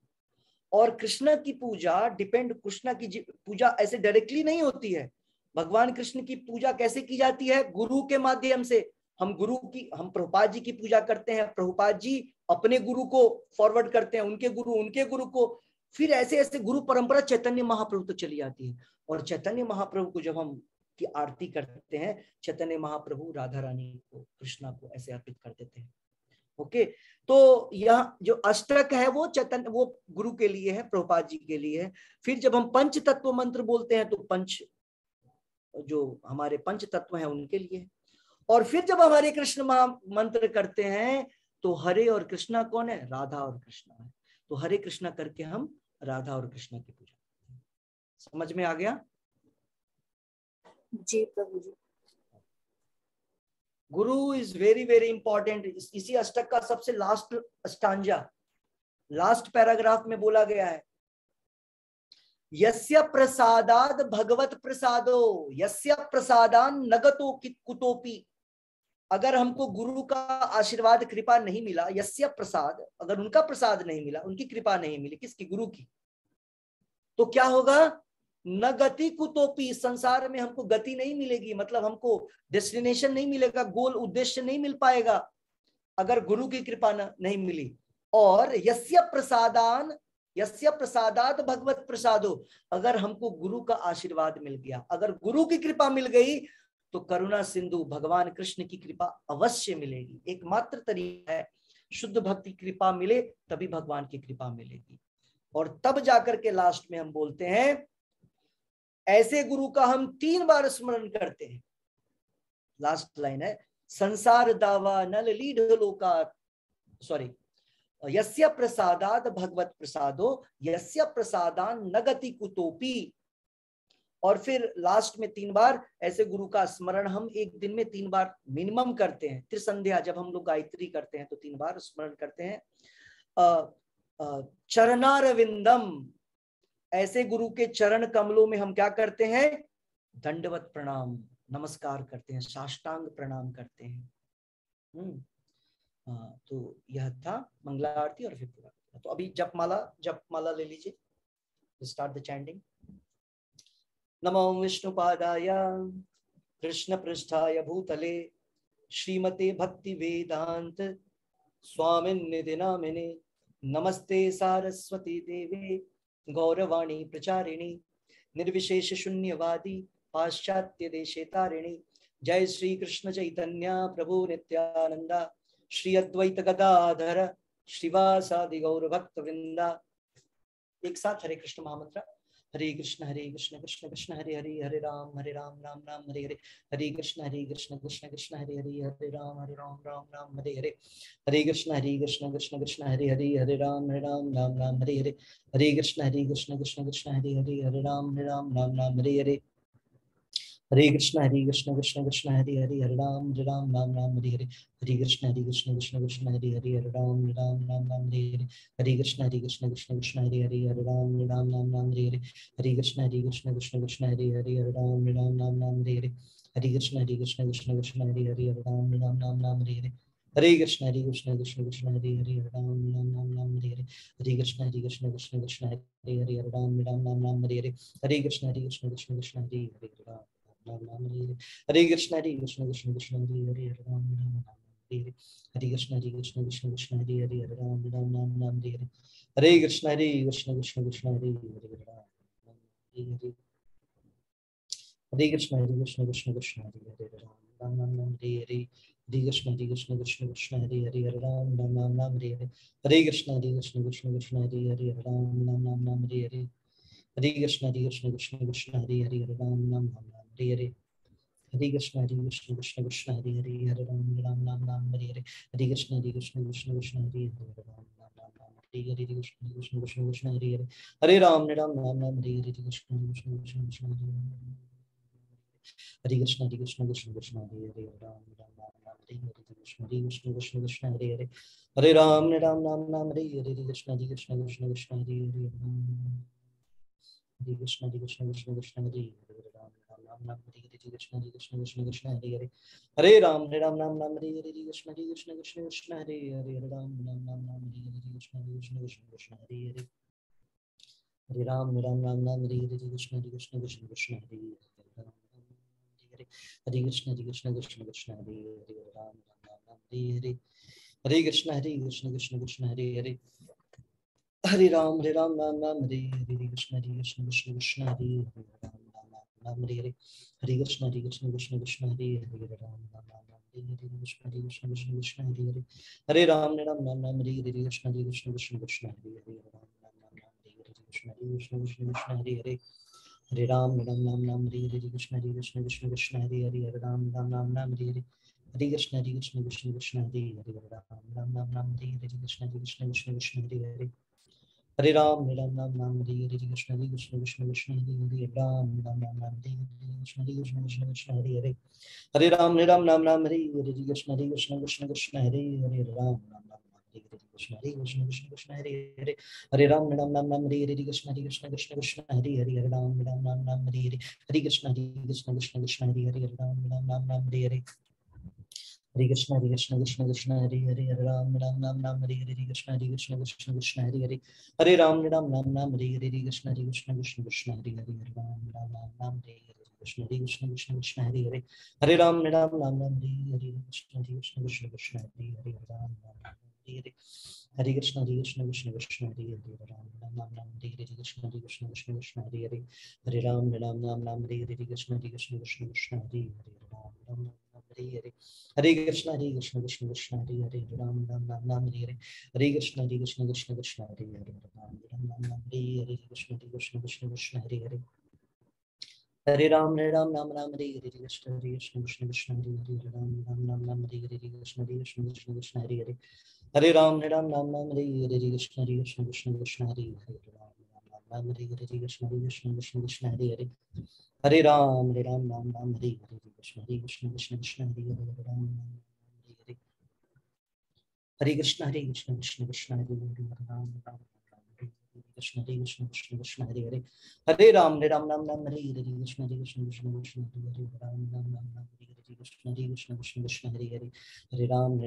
और कृष्ण की पूजा कृष्ण की पूजा ऐसे डायरेक्टली नहीं होती है। भगवान कृष्ण की पूजा कैसे की जाती है? गुरु के माध्यम से। हम प्रभुपाद जी की पूजा करते हैं, प्रभुपाद जी अपने गुरु को फॉरवर्ड करते हैं, उनके गुरु को, फिर ऐसे ऐसे गुरु परंपरा चैतन्य महाप्रभु तो चली जाती है। और चैतन्य महाप्रभु को जब हम की आरती करते हैं, चैतन्य महाप्रभु राधा रानी को, कृष्णा को ऐसे अर्पित कर देते हैं। ओके, तो यह जो अष्टक है वो गुरु के लिए है, प्रभुपाद जी के लिए है। फिर जब हम पंच तत्व मंत्र बोलते हैं तो जो हमारे पंच तत्व हैं उनके लिए है। और फिर जब हम हरे कृष्ण मंत्र करते हैं तो हरे और कृष्णा कौन है? राधा और कृष्णा है। तो हरे कृष्णा करके हम राधा और कृष्णा की पूजा करते हैं। समझ में आ गया? जी प्रभु जी। गुरु इज वेरी वेरी इंपॉर्टेंट। इसी अष्टक का सबसे लास्ट स्टांजा, लास्ट पैराग्राफ में बोला गया है, यस्य प्रसादाद भगवत प्रसादो यस्य प्रसादान नगतो कुतोपि। अगर हमको गुरु का आशीर्वाद कृपा नहीं मिला, यस्य प्रसाद, अगर उनका प्रसाद नहीं मिला, उनकी कृपा नहीं मिली, किसकी? गुरु की, तो क्या होगा? न गति कुतोपि, संसार में हमको गति नहीं मिलेगी, मतलब हमको डेस्टिनेशन नहीं मिलेगा, गोल उद्देश्य नहीं मिल पाएगा अगर गुरु की कृपा नहीं मिली। और यस्य प्रसादान यस्य प्रसादात भगवत प्रसादो, अगर हमको गुरु का आशीर्वाद मिल गया, अगर गुरु की कृपा मिल गई, तो करुणा सिंधु भगवान कृष्ण की कृपा अवश्य मिलेगी। एकमात्र तरीका है, शुद्ध भक्ति कृपा मिले तभी भगवान की कृपा मिलेगी। और तब जाकर के लास्ट में हम बोलते हैं, ऐसे गुरु का हम 3 बार स्मरण करते हैं। लास्ट लाइन है, संसार दावा नल लीढ़ लोका, सॉरी, यस्य प्रसादाद भगवत प्रसादो यस्य प्रसादान नगति कुतोपि। और फिर लास्ट में 3 बार ऐसे गुरु का स्मरण हम एक दिन में 3 बार मिनिमम करते हैं। त्रिसंध्या जब हम लोग गायत्री करते हैं तो 3 बार स्मरण करते हैं। चरणारविंदम, ऐसे गुरु के चरण कमलों में हम क्या करते हैं? दंडवत प्रणाम, नमस्कार करते हैं, साष्टांग प्रणाम करते हैं। तो यह था मंगला आरती और फिर पूरा। तो अभी जपमाला ले लीजिए, स्टार्ट द चैंटिंग। नमो विष्णुपादाय कृष्ण पृष्ठाय भूतले श्रीमते भक्ति वेदांत स्वामिन्निधि नामिने नमस्ते सारस्वती देवे गौरवाणी प्रचारिणी निर्विशेष शून्यवादी पाश्चात्य देशे तारिणी। जय श्री कृष्ण चैतन्य प्रभु नित्यानंदा श्री अद्वैत गदाधर श्रीवासादि गौर भक्त वृंदा। एक साथ हरे कृष्ण महामंत्र। हरे कृष्ण कृष्ण कृष्ण हरे हरे, हरे राम राम राम हरे हरे, हरे कृष्ण कृष्ण कृष्ण हरे हरे, हरे राम राम राम हरे हरे, हरे कृष्ण कृष्ण कृष्ण हरे हरे, हरे राम राम हरे हरे, हरे कृष्ण कृष्ण कृष्ण हरे हरे, हरे राम राम हरे हरे, हरे कृष्ण कृष्ण कृष्ण हरे हरे, हरे राम राम हरे हरे, हरे कृष्ण कृष्ण कृष्ण हरे हरे, हरे राम राम हरे हरे, हरे कृष्ण कृष्ण कृष्ण हरे हरे, हरे राम राम हरे हरे, हरे कृष्ण कृष्ण कृष्ण हरे हरे, हरे राम राम हरे हरे, हरे कृष्ण कृष्ण कृष्ण हरे हरे, हरे राम राम हरे हरे, हरे कृष्ण कृष्ण कृष्ण हरे हरे, हरे राम राम हरे हरे, हरे कृष्ण कृष्ण कृष्ण हरे हरे, हरे राम राम हरे हरे, हरे कृष्ण कृष्ण कृष्ण हरे हरे, हरे कृष्ण कृष्ण कृष्ण हरे हरे, हरे राम हरे हरे, हरे कृष्ण कृष्ण कृष्ण हरे हरे, हरे राम राम हरे हरे, हरे कृष्ण कृष्ण कृष्ण हरे हरे, हरे कृष्ण कृष्ण कृष्ण हरे हरे, हरे राम हरे हरे, हरे कृष्ण कृष्ण कृष्ण हरे हरे, हरे राम राम हरे हरे, हरे कृष्ण कृष्ण कृष्ण हरे हरे, हरे राम हरे हरे, हरे कृष्ण कृष्ण कृष्ण हरे हरे, हरे राम हरे हरे, हरे कृष्ण कृष्ण कृष्ण हरे हरे, हरे राम हरे हरे, हरे कृष्ण कृष्ण कृष्ण हरे हरे, हरे राम हरे हरे, हरे कृष्ण कृष्ण कृष्ण हरे हरे, हरे राम हरे हरे, कृष्ण कृष्ण कृष्ण हरे हरे, कृष्ण कृष्ण कृष्ण हरे हरे, राम हरे हरे, कृष्ण कृष्ण कृष्ण हरे हरे, हरे राम हरे हरे, कृष्ण कृष्ण कृष्ण हरे हरे, हरे कृष्ण कृष्ण कृष्ण हरे हरे, राम हरे हरे, कृष्ण कृष्ण कृष्ण हरे हरे, हरे राम हरे हरे, कृष्ण कृष्ण कृष्ण हरे हरे, हरे राम हरे हरे, कृष्ण कृष्ण कृष्ण हरे हरे, हरे राम हरे हरे, कृष्ण कृष्ण कृष्ण हरे हरे, हरे कृष्ण कृष्ण कृष्ण हरे हरे, हरे राम हरे हरे, हरे कृष्ण कृष्ण कृष्ण हरे हरे, हरे राम हरे हरे, कृष्ण कृष्ण कृष्ण हरे हरे, राम हरे हरे, हरे कृष्ण कृष्ण कृष्ण हरे हरे, राम हरे हरे, कृष्ण कृष्ण कृष्ण हरे हरे, हरे राम हरे हरे, कृष्ण कृष्ण कृष्ण हरे हरे, राम हरे हरे, कृष्ण कृष्ण कृष्ण हरे हरे, हरे राम हरे हरे, कृष्ण कृष्ण कृष्ण हरे हरे, हरे राम हरे हरे, हरे कृष्ण कृष्ण कृष्ण हरे हरे, राम हरे हरे, कृष्ण कृष्ण कृष्ण हरे हरे, हरे राम राम राम राम हरे हरे कृष्ण कृष्ण कृष्ण कृष्ण हरे हरे राम राम राम राम हरे हरे कृष्ण कृष्ण कृष्ण हरे हरे हरे राम राम राम हरे हरे कृष्ण कृष्ण कृष्ण हरे हरे राम राम राम हरे हरे कृष्ण कृष्ण कृष्ण हरे हरे हरे राम राम हरे हरे कृष्ण कृष्ण कृष्ण हरे हरे हरे राम राम हरे हरे हरे कृष्ण कृष्ण कृष्ण हरे हरे राम राम हरे हरे हरे कृष्ण कृष्ण कृष्ण हरे हरे हरे राम राम हरे हरे कृष्ण कृष्ण कृष्ण हरे हरे हरे राम राम हरे हरे कृष्ण कृष्ण कृष्ण हरे हरे हरे राम हरे हरे कृष्ण कृष्ण कृष्ण हरे हरे हरे राम राम हरे हरे कृष्ण कृष्ण कृष्ण हरे हरे राम हरे हरे हरे कृष्ण कृष्ण कृष्ण हरे हरे राम हरे हरे कृष्ण कृष्ण कृष्ण हरे हरे हरे राम हरे हरे कृष्ण कृष्ण कृष्ण हरे हरे राम हरे हरे हरे कृष्ण कृष्ण कृष्ण हरे हरे राम हरे हरे हरे कृष्ण कृष्ण कृष्ण हरे हरे राम हरे हरे कृष्ण कृष्ण कृष्ण हरे हरे हरे राम हरे हरे कृष्ण कृष्ण कृष्ण हरे हरे राम हरे हरे कृष्ण कृष्ण कृष्ण हरे हरे हरे राम हरे हरे कृष्ण कृष्ण कृष्ण हरे हरे राम हरे हरे कृष्ण कृष्ण कृष्ण हरे हरे हरे राम हरे हरे कृष्ण कृष्ण कृष्ण हरे हरे राम हरे हरे हरे कृष्ण कृष्ण कृष्ण हरे हरे राम कृष्ण कृष्ण कृष्ण हरे हरे हरे राम हरे हरे कृष्ण कृष्ण कृष्ण हरे हरे राम हरे हरे कृष्ण कृष्ण कृष्ण हरे हरे हरे राम हरे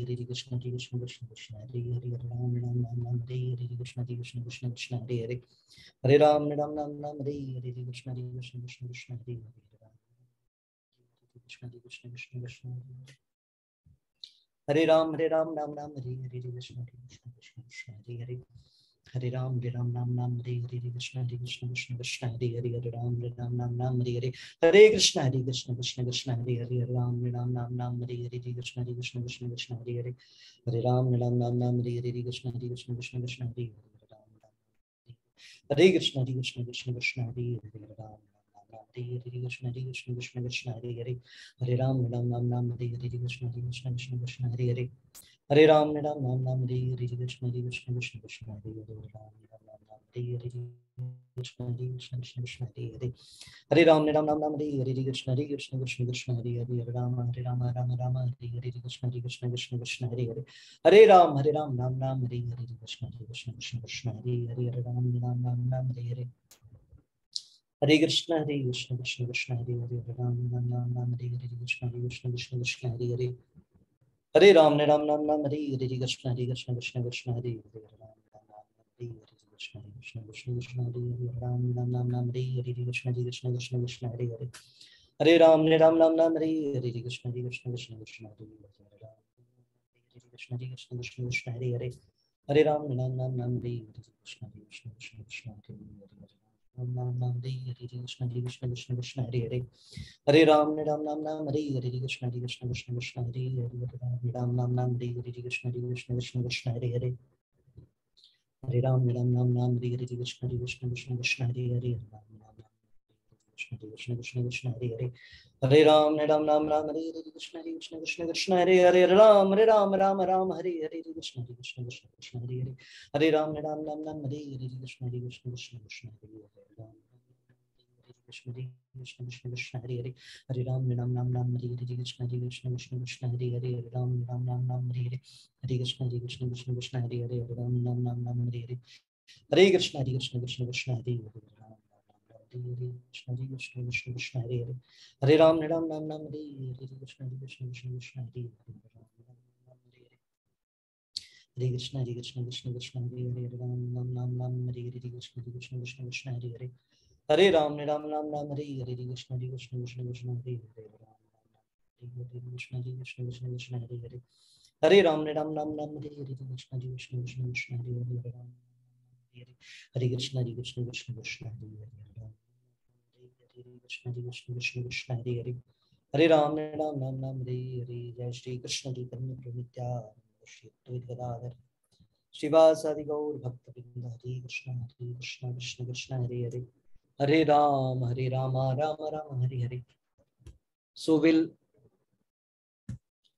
हरे कृष्ण कृष्ण कृष्ण हरे हरे राम हरे हरे कृष्ण कृष्ण कृष्ण हरे हरे हरे राम हरे हरे कृष्ण कृष्ण कृष्ण हरे हरे कृष्ण कृष्ण कृष्ण हरे राम हरे हरे कृष्ण कृष्ण हरे हरे हरे राम हरे हरे कृष्ण कृष्ण कृष्ण हरे हरे हरे राम हरे हरे हरे कृष्ण कृष्ण कृष्ण हरे हरे हरे राम हरे हरे कृष्ण कृष्ण कृष्ण हरे हरे हरे राम हरे हरे कृष्ण कृष्ण कृष्ण हरे हरे कृष्ण कृष्ण कृष्ण हरे हरे राम हरे हरे कृष्ण कृष्ण कृष्ण हरे हरे हरे राम हरे हरे कृष्ण कृष्ण कृष्ण हरे हरे हरे राम हरे हरे कृष्ण कृष्ण कृष्ण हरे हरे राम हरे हरे कृष्ण कृष्ण कृष्ण हरे हरे हरे राम हरे हरे कृष्ण कृष्ण कृष्ण हरे हरे हरे राम राम हरे हरे कृष्ण कृष्ण कृष्ण हरे हरे हरे राम राम हरे हरे कृष्ण कृष्ण कृष्ण हरे हरे हरे राम हरे हरे हरे कृष्ण कृष्ण कृष्ण हरे हरे हरे राम हरे हरे कृष्ण कृष्ण कृष्ण हरे हरे हरे राम हरे हरे कृष्ण कृष्ण कृष्ण हरे हरे हरे कृष्ण कृष्ण कृष्ण हरे हरे राम हरे हरे कृष्ण कृष्ण कृष्ण हरे हरे हरे राम हरे हरे कृष्ण कृष्ण कृष्ण हरे हरे कृष्ण कृष्ण कृष्ण हरे हरे हरे राम हरे हरे कृष्ण कृष्ण कृष्ण हरे हरे हरे कृष्ण कृष्ण कृष्ण हरे हरे हरे राम हरे हरे कृष्ण कृष्ण कृष्ण हरे हरे राम हरे हरे कृष्ण कृष्ण कृष्ण हरे हरे हरे राम हरे हरे कृष्ण कृष्ण कृष्ण हरे हरे कृष्ण कृष्ण कृष्ण हरे हरे हरे राम हरे हरे कृष्ण कृष्ण कृष्ण हरे हरे राम हरे हरे कृष्ण कृष्ण कृष्ण हरे हरे हरे राम हरे हरे कृष्ण कृष्ण कृष्ण हरे हरे कृष्ण कृष्ण कृष्ण हरे हरे हरे राम हरे हरे कृष्ण कृष्ण कृष्ण हरे हरे राम हरे हरे हरे कृष्ण कृष्ण कृष्ण हरे हरे राम हरे हरे हरे कृष्ण कृष्ण कृष्ण हरे हरे कृष्ण कृष्ण कृष्ण हरे हरे हरे राम हरे हरे कृष्ण कृष्ण कृष्ण हरे हरे कृष्ण कृष्ण कृष्ण हरे हरे राम हरे हरे कृष्ण कृष्ण कृष्ण हरे हरे हरे राम हरे हरे कृष्ण कृष्ण कृष्ण हरे हरे कृष्ण कृष्ण कृष्ण हरे हरे हरे राम हरे हरे कृष्ण कृष्ण कृष्ण हरे हरे हरे कृष्ण कृष्ण कृष्ण हरे हरे कृष्ण कृष्ण कृष्ण हरे हरे हरे राम हरे हरे जय श्री कृष्ण चैतन्य प्रभु नित्यानंद श्री अद्वैत गदाधर श्रीवासादि गौर भक्त वृंद हरे Krishna Krishna Krishna Hare Hare Hare Ram Ram Ram Hare Hare. So we'll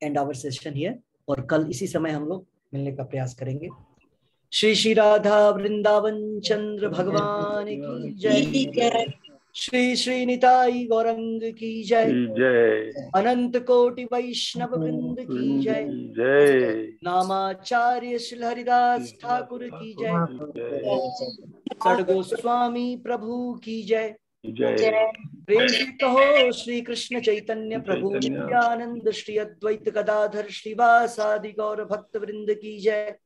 end our session here और कल इसी समय हम लोग मिलने का प्रयास करेंगे. श्री श्री राधा वृंदावन चंद्र भगवान की जय। श्री श्री निताई गौरंग की जय। अनंत कोटि वैष्णव वृंद की जय। नामाचार्य श्री हरिदास ठाकुर की जय। सड़गोस्वामी प्रभु की जय। प्रेम से कहो श्री कृष्ण चैतन्य प्रभु नित्यानंद श्री अद्वैत गदाधर श्रीवासादि गौर भक्त वृंद की जय।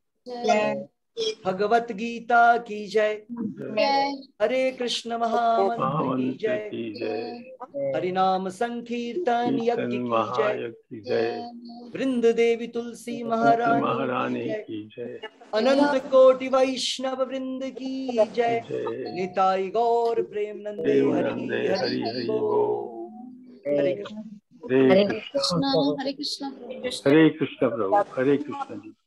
भगवत गीता की जय। हरे कृष्ण महामंत्र की जय। हरिनाम संकीर्तन यज्ञ की जय। वृंद देवी तुलसी महारानी की जय। अनंत कोटि वैष्णव वृंद की जय। निताई गौर प्रेम नंदे हरि हरि हरि बोल। हरे कृष्ण हरे कृष्ण हरे कृष्ण हरे कृष्ण प्रभु हरे कृष्ण जी।